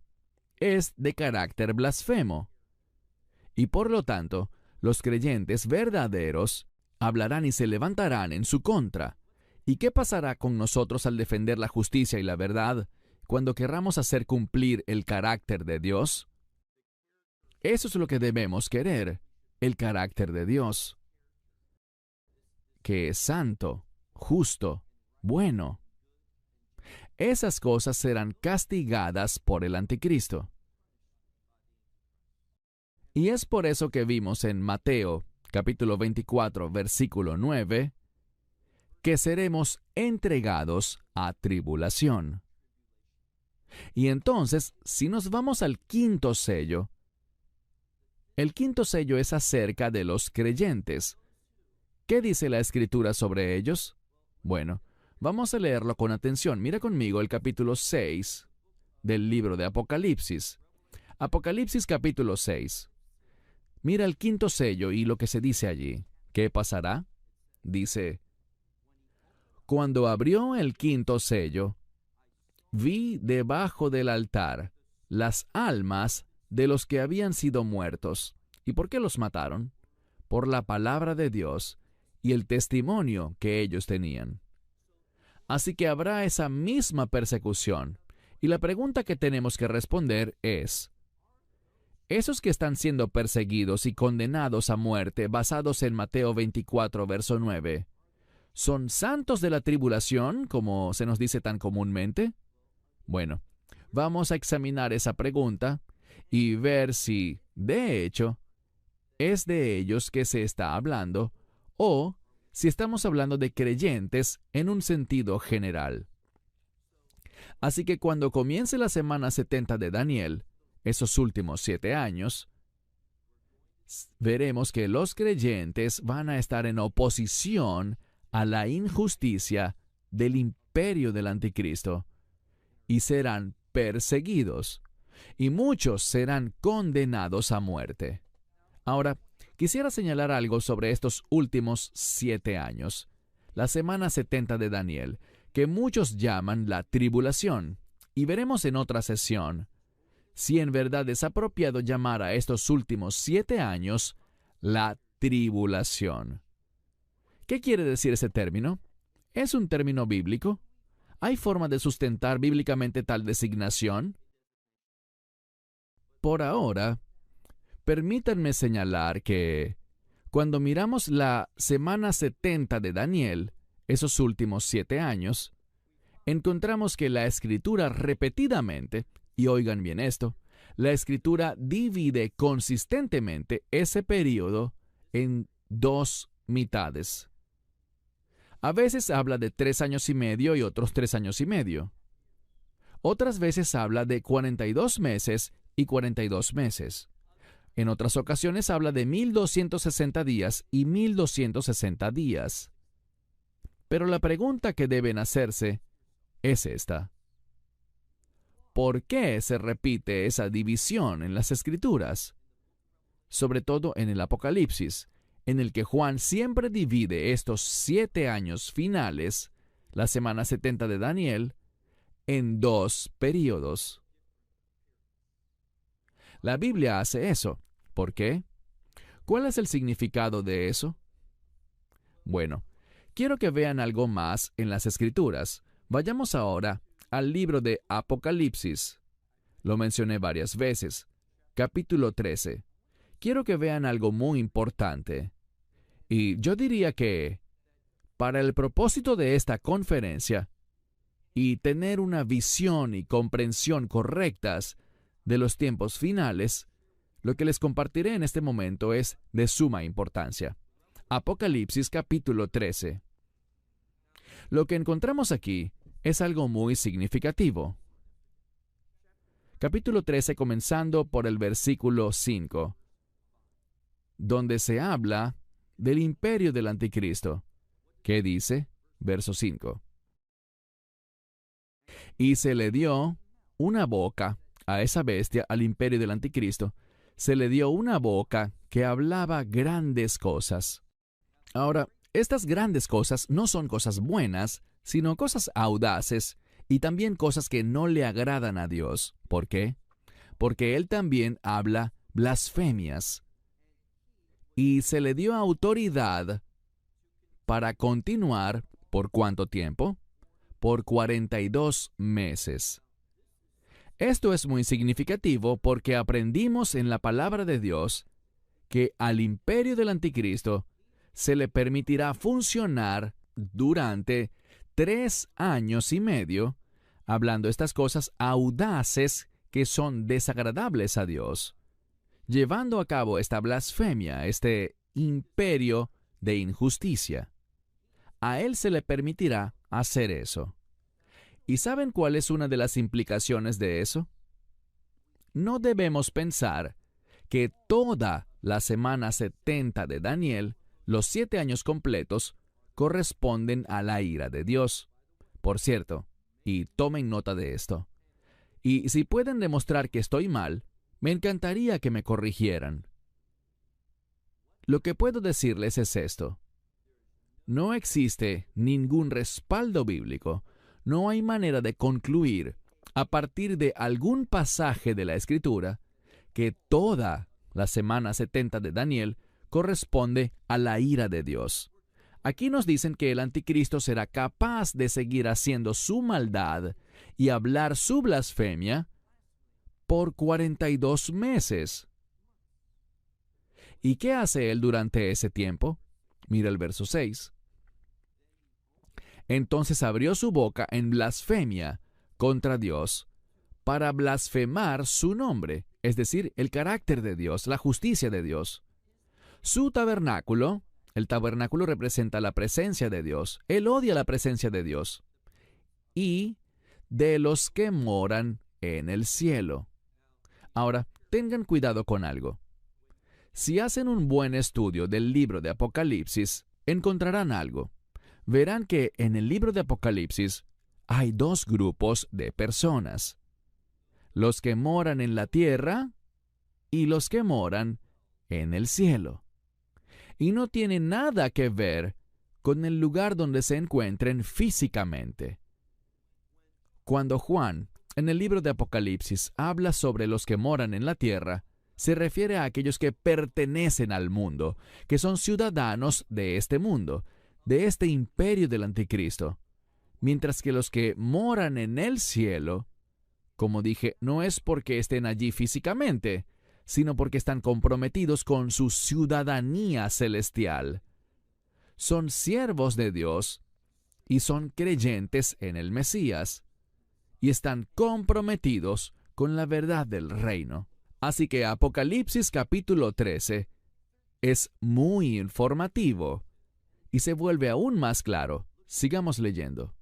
es de carácter blasfemo. Y por lo tanto, los creyentes verdaderos hablarán y se levantarán en su contra. ¿Y qué pasará con nosotros al defender la justicia y la verdad cuando querramos hacer cumplir el carácter de Dios? Eso es lo que debemos querer, el carácter de Dios, que es santo, justo, bueno. Esas cosas serán castigadas por el anticristo. Y es por eso que vimos en Mateo, capítulo 24, versículo 9, que seremos entregados a tribulación. Y entonces, si nos vamos al quinto sello, el quinto sello es acerca de los creyentes. ¿Qué dice la Escritura sobre ellos? Bueno, vamos a leerlo con atención. Mira conmigo el capítulo 6 del libro de Apocalipsis. Apocalipsis capítulo 6. Mira el quinto sello y lo que se dice allí. ¿Qué pasará? Dice: cuando abrió el quinto sello, vi debajo del altar las almas de los que habían sido muertos. ¿Y por qué los mataron? Por la palabra de Dios y el testimonio que ellos tenían. Así que habrá esa misma persecución. Y la pregunta que tenemos que responder es: esos que están siendo perseguidos y condenados a muerte basados en Mateo 24, verso 9, ¿son santos de la tribulación, como se nos dice tan comúnmente? Bueno, vamos a examinar esa pregunta y ver si, de hecho, es de ellos que se está hablando o si estamos hablando de creyentes en un sentido general. Así que cuando comience la semana 70 de Daniel, esos últimos 7 años, veremos que los creyentes van a estar en oposición a la injusticia del imperio del anticristo y serán perseguidos, y muchos serán condenados a muerte. Ahora, quisiera señalar algo sobre estos últimos 7 años, la semana 70 de Daniel, que muchos llaman la tribulación, y veremos en otra sesión si en verdad es apropiado llamar a estos últimos 7 años la tribulación. ¿Qué quiere decir ese término? ¿Es un término bíblico? ¿Hay forma de sustentar bíblicamente tal designación? Por ahora, permítanme señalar que Cuando miramos la semana 70 de Daniel, esos últimos 7 años, encontramos que la Escritura repetidamente, y oigan bien esto, la Escritura divide consistentemente ese período en 2 mitades. A veces habla de 3 años y medio y otros 3 años y medio. Otras veces habla de 42 meses y 42 meses. En otras ocasiones habla de 1260 días y 1260 días. Pero la pregunta que deben hacerse es esta: ¿por qué se repite esa división en las Escrituras? Sobre todo en el Apocalipsis, en el que Juan siempre divide estos 7 años finales, la semana 70 de Daniel, en 2 períodos. La Biblia hace eso. ¿Por qué? ¿Cuál es el significado de eso? Bueno, quiero que vean algo más en las Escrituras. Vayamos ahora al libro de Apocalipsis. Lo mencioné varias veces. Capítulo 13. Quiero que vean algo muy importante. Y yo diría que, para el propósito de esta conferencia, y tener una visión y comprensión correctas de los tiempos finales, lo que les compartiré en este momento es de suma importancia. Apocalipsis capítulo 13. Lo que encontramos aquí es algo muy significativo. Capítulo 13, comenzando por el versículo 5, donde se habla del imperio del anticristo. ¿Qué dice? Verso 5. Y se le dio una boca a esa bestia, al imperio del anticristo. Se le dio una boca que hablaba grandes cosas. Ahora, estas grandes cosas no son cosas buenas, sino cosas audaces y también cosas que no le agradan a Dios. ¿Por qué? Porque Él también habla blasfemias. Y se le dio autoridad para continuar, ¿por cuánto tiempo? Por 42 meses. Esto es muy significativo porque aprendimos en la palabra de Dios que al imperio del anticristo se le permitirá funcionar durante 3 años y medio, hablando estas cosas audaces que son desagradables a Dios, llevando a cabo esta blasfemia, este imperio de injusticia. A él se le permitirá hacer eso. ¿Y saben cuál es una de las implicaciones de eso? No debemos pensar que toda la semana 70 de Daniel, los 7 años completos, corresponden a la ira de Dios. Por cierto, y tomen nota de esto, y si pueden demostrar que estoy mal, me encantaría que me corrigieran. Lo que puedo decirles es esto: no existe ningún respaldo bíblico, no hay manera de concluir, a partir de algún pasaje de la Escritura, que toda la semana 70 de Daniel corresponde a la ira de Dios. Aquí nos dicen que el anticristo será capaz de seguir haciendo su maldad y hablar su blasfemia por 42 meses. ¿Y qué hace él durante ese tiempo? Mira el verso 6. Entonces abrió su boca en blasfemia contra Dios para blasfemar su nombre, es decir, el carácter de Dios, la justicia de Dios. Su tabernáculo, el tabernáculo representa la presencia de Dios. Él odia la presencia de Dios. Y de los que moran en el cielo. Ahora, tengan cuidado con algo. Si hacen un buen estudio del libro de Apocalipsis, encontrarán algo. Verán que en el libro de Apocalipsis hay 2 grupos de personas: los que moran en la tierra y los que moran en el cielo. Y no tiene nada que ver con el lugar donde se encuentren físicamente. Cuando Juan, en el libro de Apocalipsis, habla sobre los que moran en la tierra, se refiere a aquellos que pertenecen al mundo, que son ciudadanos de este mundo, de este imperio del anticristo. Mientras que los que moran en el cielo, como dije, no es porque estén allí físicamente, sino porque están comprometidos con su ciudadanía celestial. Son siervos de Dios y son creyentes en el Mesías, y están comprometidos con la verdad del reino. Así que Apocalipsis capítulo 13 es muy informativo y se vuelve aún más claro. Sigamos leyendo.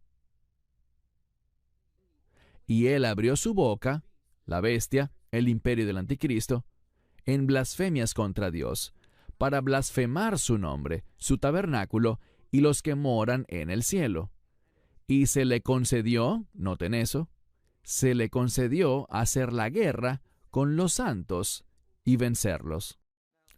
Y él abrió su boca, la bestia, el imperio del anticristo, en blasfemias contra Dios, para blasfemar su nombre, su tabernáculo y los que moran en el cielo. Y se le concedió, noten eso, se le concedió hacer la guerra con los santos y vencerlos.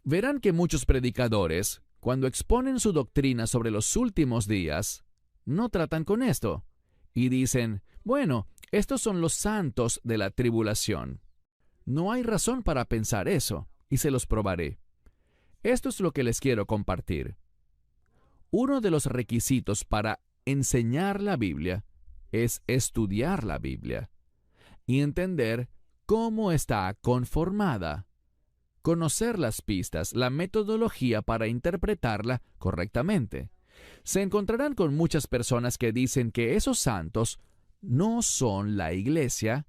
Verán que muchos predicadores, cuando exponen su doctrina sobre los últimos días, no tratan con esto, y dicen, bueno, estos son los santos de la tribulación. No hay razón para pensar eso, y se los probaré. Esto es lo que les quiero compartir. Uno de los requisitos para enseñar la Biblia es estudiar la Biblia y entender cómo está conformada, conocer las pistas, la metodología para interpretarla correctamente. Se encontrarán con muchas personas que dicen que esos santos no son la iglesia,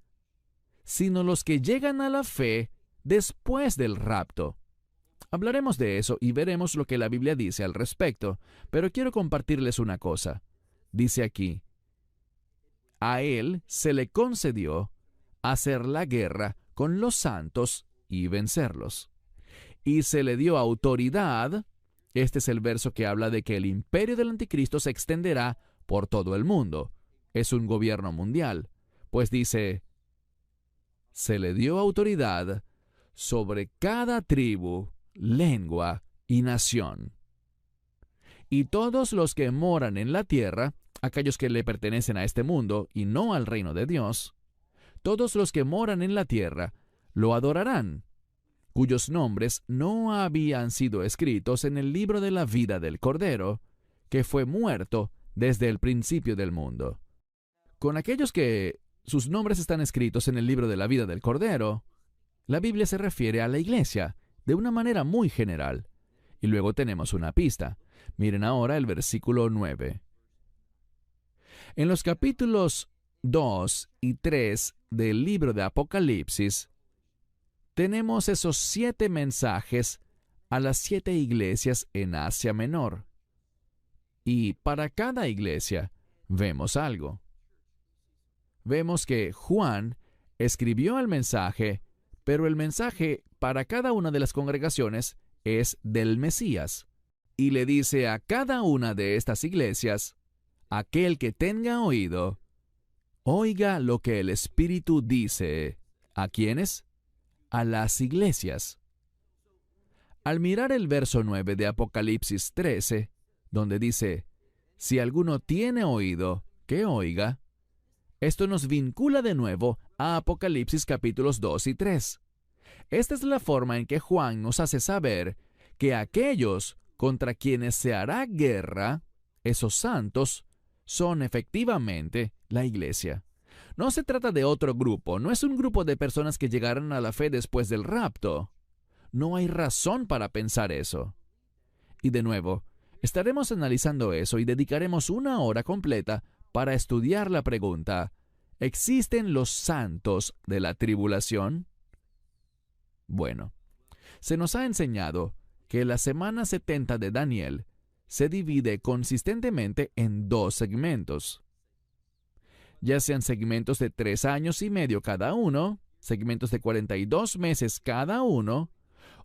sino los que llegan a la fe después del rapto. Hablaremos de eso y veremos lo que la Biblia dice al respecto, pero quiero compartirles una cosa. Dice aquí, a él se le concedió hacer la guerra con los santos y vencerlos. Y se le dio autoridad. Este es el verso que habla de que el imperio del anticristo se extenderá por todo el mundo. Es un gobierno mundial. Pues dice, se le dio autoridad sobre cada tribu, lengua y nación. Y todos los que moran en la tierra, aquellos que le pertenecen a este mundo y no al reino de Dios, todos los que moran en la tierra lo adorarán, cuyos nombres no habían sido escritos en el libro de la vida del Cordero, que fue muerto desde el principio del mundo. Con aquellos que sus nombres están escritos en el libro de la vida del Cordero, la Biblia se refiere a la iglesia de una manera muy general. Y luego tenemos una pista. Miren ahora el versículo 9. En los capítulos 2 y 3 del libro de Apocalipsis, tenemos esos 7 mensajes a las 7 iglesias en Asia Menor. Y para cada iglesia vemos algo. Vemos que Juan escribió el mensaje, pero el mensaje para cada una de las congregaciones es del Mesías. Y le dice a cada una de estas iglesias, aquel que tenga oído, oiga lo que el Espíritu dice. ¿A quiénes? A las iglesias. Al mirar el verso 9 de Apocalipsis 13, donde dice, si alguno tiene oído, que oiga, esto nos vincula de nuevo a Apocalipsis capítulos 2 y 3. Esta es la forma en que Juan nos hace saber que aquellos contra quienes se hará guerra, esos santos, son efectivamente la iglesia. No se trata de otro grupo, no es un grupo de personas que llegarán a la fe después del rapto. No hay razón para pensar eso. Y de nuevo, estaremos analizando eso y dedicaremos una hora completa para estudiar la pregunta, ¿existen los santos de la tribulación? Bueno, se nos ha enseñado que la semana 70 de Daniel se divide consistentemente en 2 segmentos. Ya sean segmentos de 3 años y medio cada uno, segmentos de 42 meses cada uno,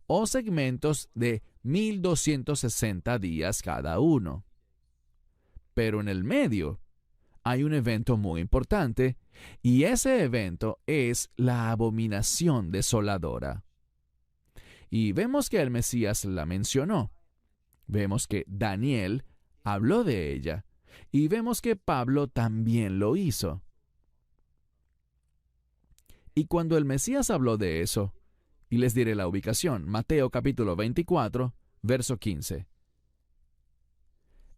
o segmentos de 1260 días cada uno. Pero en el medio hay un evento muy importante, y ese evento es la abominación desoladora. Y vemos que el Mesías la mencionó. Vemos que Daniel habló de ella. Y vemos que Pablo también lo hizo. Y cuando el Mesías habló de eso, y les diré la ubicación, Mateo capítulo 24, verso 15.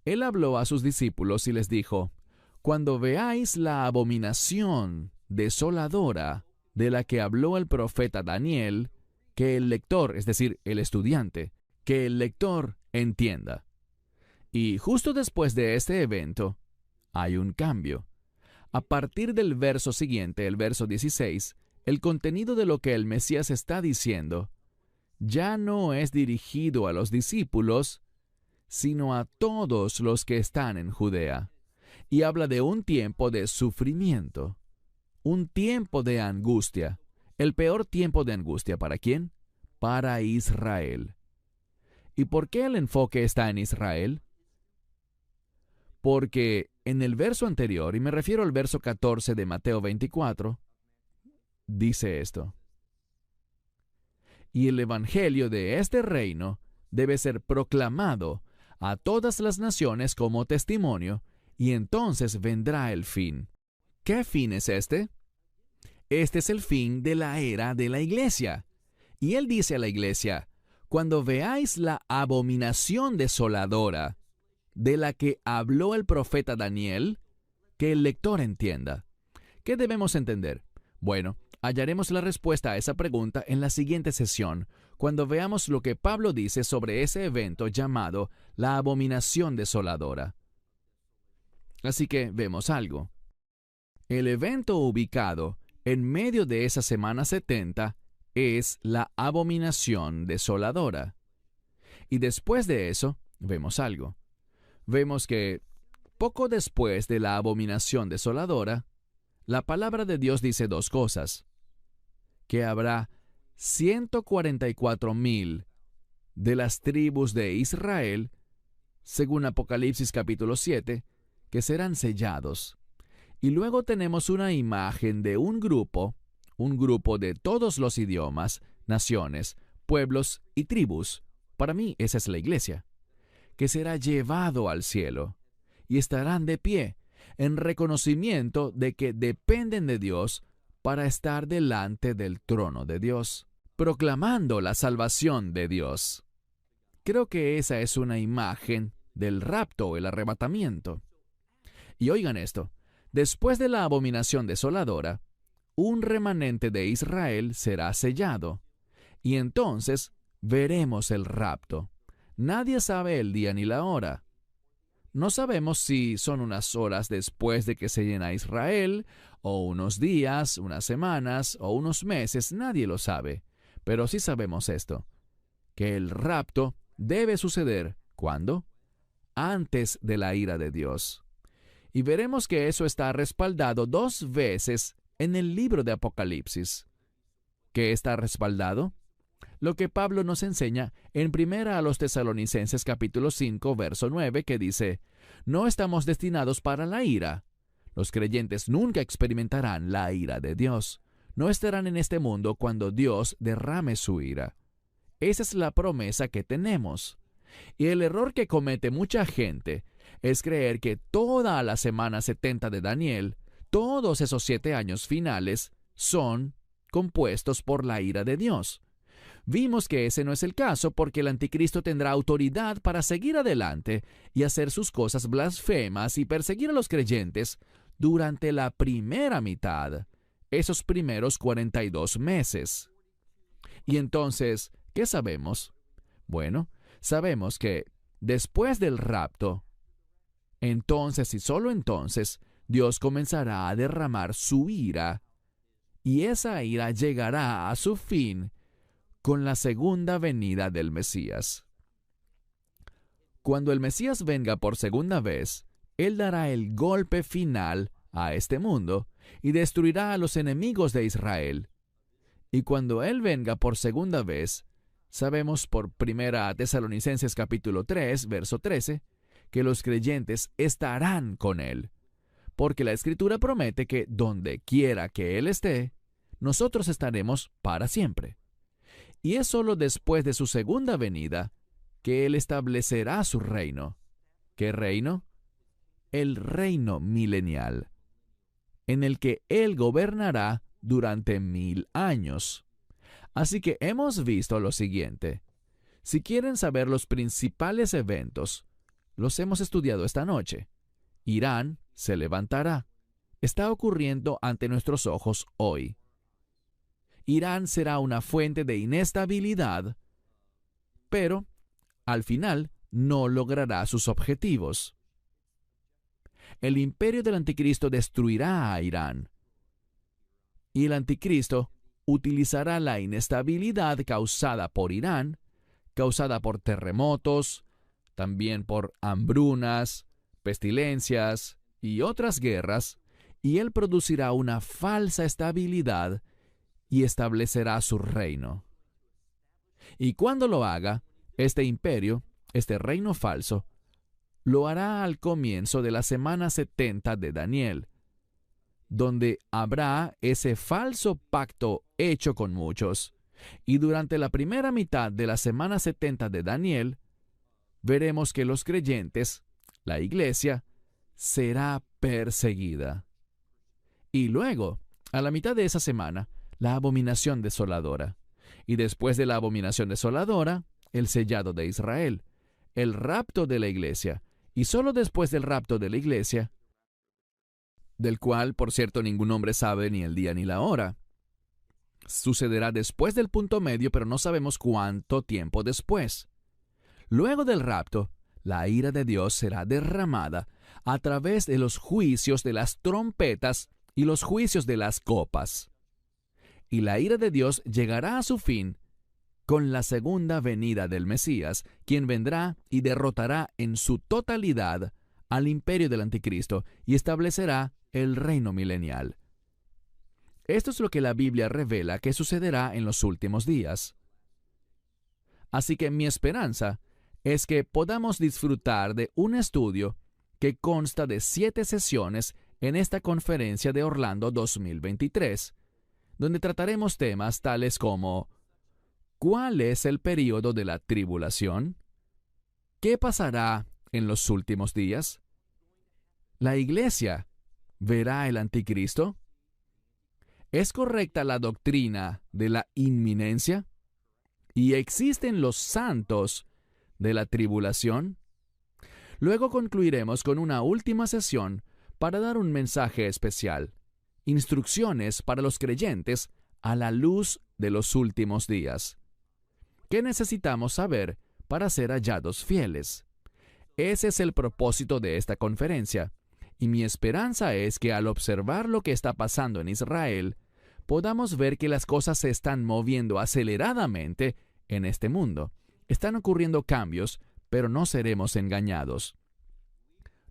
Él habló a sus discípulos y les dijo, cuando veáis la abominación desoladora de la que habló el profeta Daniel, que el lector, es decir, el estudiante, que el lector entienda. Y justo después de este evento, hay un cambio. A partir del verso siguiente, el verso 16, el contenido de lo que el Mesías está diciendo ya no es dirigido a los discípulos, sino a todos los que están en Judea. Y habla de un tiempo de sufrimiento, un tiempo de angustia. El peor tiempo de angustia, ¿para quién? Para Israel. ¿Y por qué el enfoque está en Israel? Porque en el verso anterior, y me refiero al verso 14 de Mateo 24, dice esto: y el evangelio de este reino debe ser proclamado a todas las naciones como testimonio, y entonces vendrá el fin. ¿Qué fin es este? Este es el fin de la era de la iglesia. Y él dice a la iglesia: cuando veáis la abominación desoladora de la que habló el profeta Daniel, que el lector entienda. ¿Qué debemos entender? Bueno, hallaremos la respuesta a esa pregunta en la siguiente sesión, cuando veamos lo que Pablo dice sobre ese evento llamado la abominación desoladora. Así que vemos algo. El evento ubicado en medio de esa semana 70 es la abominación desoladora. Y después de eso, vemos algo. Vemos que poco después de la abominación desoladora, la palabra de Dios dice dos cosas: que habrá 144,000 de las tribus de Israel, según Apocalipsis capítulo 7, que serán sellados. Y luego tenemos una imagen de un grupo de todos los idiomas, naciones, pueblos y tribus. Para mí esa es la iglesia, que será llevado al cielo, y estarán de pie, en reconocimiento de que dependen de Dios para estar delante del trono de Dios, proclamando la salvación de Dios. Creo que esa es una imagen del rapto o el arrebatamiento. Y oigan esto: después de la abominación desoladora, un remanente de Israel será sellado, y entonces veremos el rapto. Nadie sabe el día ni la hora. No sabemos si son unas horas después de que sellen a Israel, o unos días, unas semanas, o unos meses, nadie lo sabe. Pero sí sabemos esto, que el rapto debe suceder, ¿cuándo? Antes de la ira de Dios. Y veremos que eso está respaldado 2 veces en el libro de Apocalipsis. ¿Qué está respaldado? Lo que Pablo nos enseña en 1 Tesalonicenses capítulo 5, verso 9, que dice: no estamos destinados para la ira. Los creyentes nunca experimentarán la ira de Dios. No estarán en este mundo cuando Dios derrame su ira. Esa es la promesa que tenemos. Y el error que comete mucha gente es creer que toda la semana 70 de Daniel, todos esos 7 años finales, son compuestos por la ira de Dios. Vimos que ese no es el caso, porque el anticristo tendrá autoridad para seguir adelante y hacer sus cosas blasfemas y perseguir a los creyentes durante la primera mitad, esos primeros 42 meses. Y entonces, ¿qué sabemos? Bueno, sabemos que después del rapto, entonces y solo entonces, Dios comenzará a derramar su ira, y esa ira llegará a su fin con la segunda venida del Mesías. Cuando el Mesías venga por segunda vez, Él dará el golpe final a este mundo y destruirá a los enemigos de Israel. Y cuando Él venga por segunda vez, sabemos por 1 Tesalonicenses capítulo 3, verso 13, que los creyentes estarán con Él, porque la Escritura promete que donde quiera que Él esté, nosotros estaremos para siempre. Y es solo después de su segunda venida que Él establecerá su reino. ¿Qué reino? El reino milenial, en el que Él gobernará durante 1000 años. Así que hemos visto lo siguiente. Si quieren saber los principales eventos, los hemos estudiado esta noche. Irán se levantará. Está ocurriendo ante nuestros ojos hoy. Irán será una fuente de inestabilidad, pero al final no logrará sus objetivos. El imperio del anticristo destruirá a Irán, y el anticristo utilizará la inestabilidad causada por Irán, causada por terremotos, también por hambrunas, pestilencias y otras guerras, y él producirá una falsa estabilidad y establecerá su reino. Y cuando lo haga, este imperio, este reino falso, lo hará al comienzo de la semana 70 de Daniel, donde habrá ese falso pacto hecho con muchos. Y durante la primera mitad de la semana 70 de Daniel, veremos que los creyentes, la iglesia, será perseguida. Y luego, a la mitad de esa semana, la abominación desoladora. Y después de la abominación desoladora, el sellado de Israel, el rapto de la iglesia. Y solo después del rapto de la iglesia, del cual, por cierto, ningún hombre sabe ni el día ni la hora, sucederá después del punto medio, pero no sabemos cuánto tiempo después. Luego del rapto, la ira de Dios será derramada a través de los juicios de las trompetas y los juicios de las copas. Y la ira de Dios llegará a su fin con la segunda venida del Mesías, quien vendrá y derrotará en su totalidad al imperio del anticristo y establecerá el reino milenial. Esto es lo que la Biblia revela que sucederá en los últimos días. Así que mi esperanza es que podamos disfrutar de un estudio que consta de 7 sesiones en esta conferencia de Orlando 2023, donde trataremos temas tales como ¿cuál es el período de la tribulación? ¿Qué pasará en los últimos días? ¿La iglesia verá el anticristo? ¿Es correcta la doctrina de la inminencia? ¿Y existen los santos de la tribulación? Luego concluiremos con una última sesión para dar un mensaje especial, instrucciones para los creyentes a la luz de los últimos días. ¿Qué necesitamos saber para ser hallados fieles? Ese es el propósito de esta conferencia, y mi esperanza es que al observar lo que está pasando en Israel, podamos ver que las cosas se están moviendo aceleradamente en este mundo. Están ocurriendo cambios, pero no seremos engañados.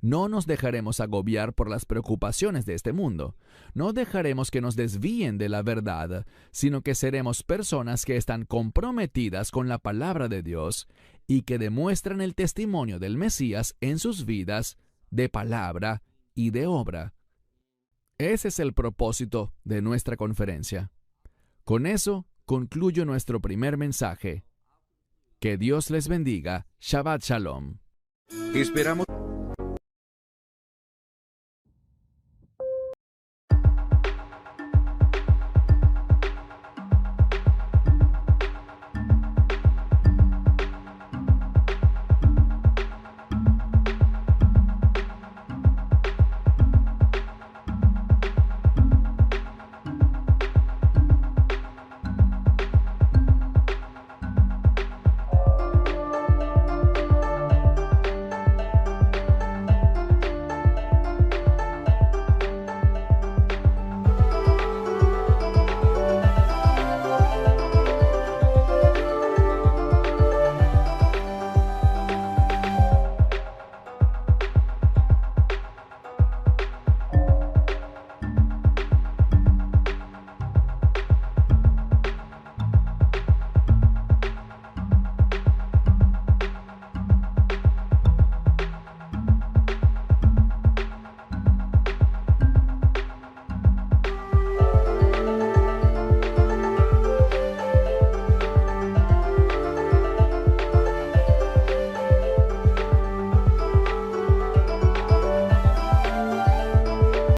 No nos dejaremos agobiar por las preocupaciones de este mundo. No dejaremos que nos desvíen de la verdad, sino que seremos personas que están comprometidas con la palabra de Dios y que demuestran el testimonio del Mesías en sus vidas de palabra y de obra. Ese es el propósito de nuestra conferencia. Con eso concluyo nuestro primer mensaje. Que Dios les bendiga. Shabbat Shalom. Esperamos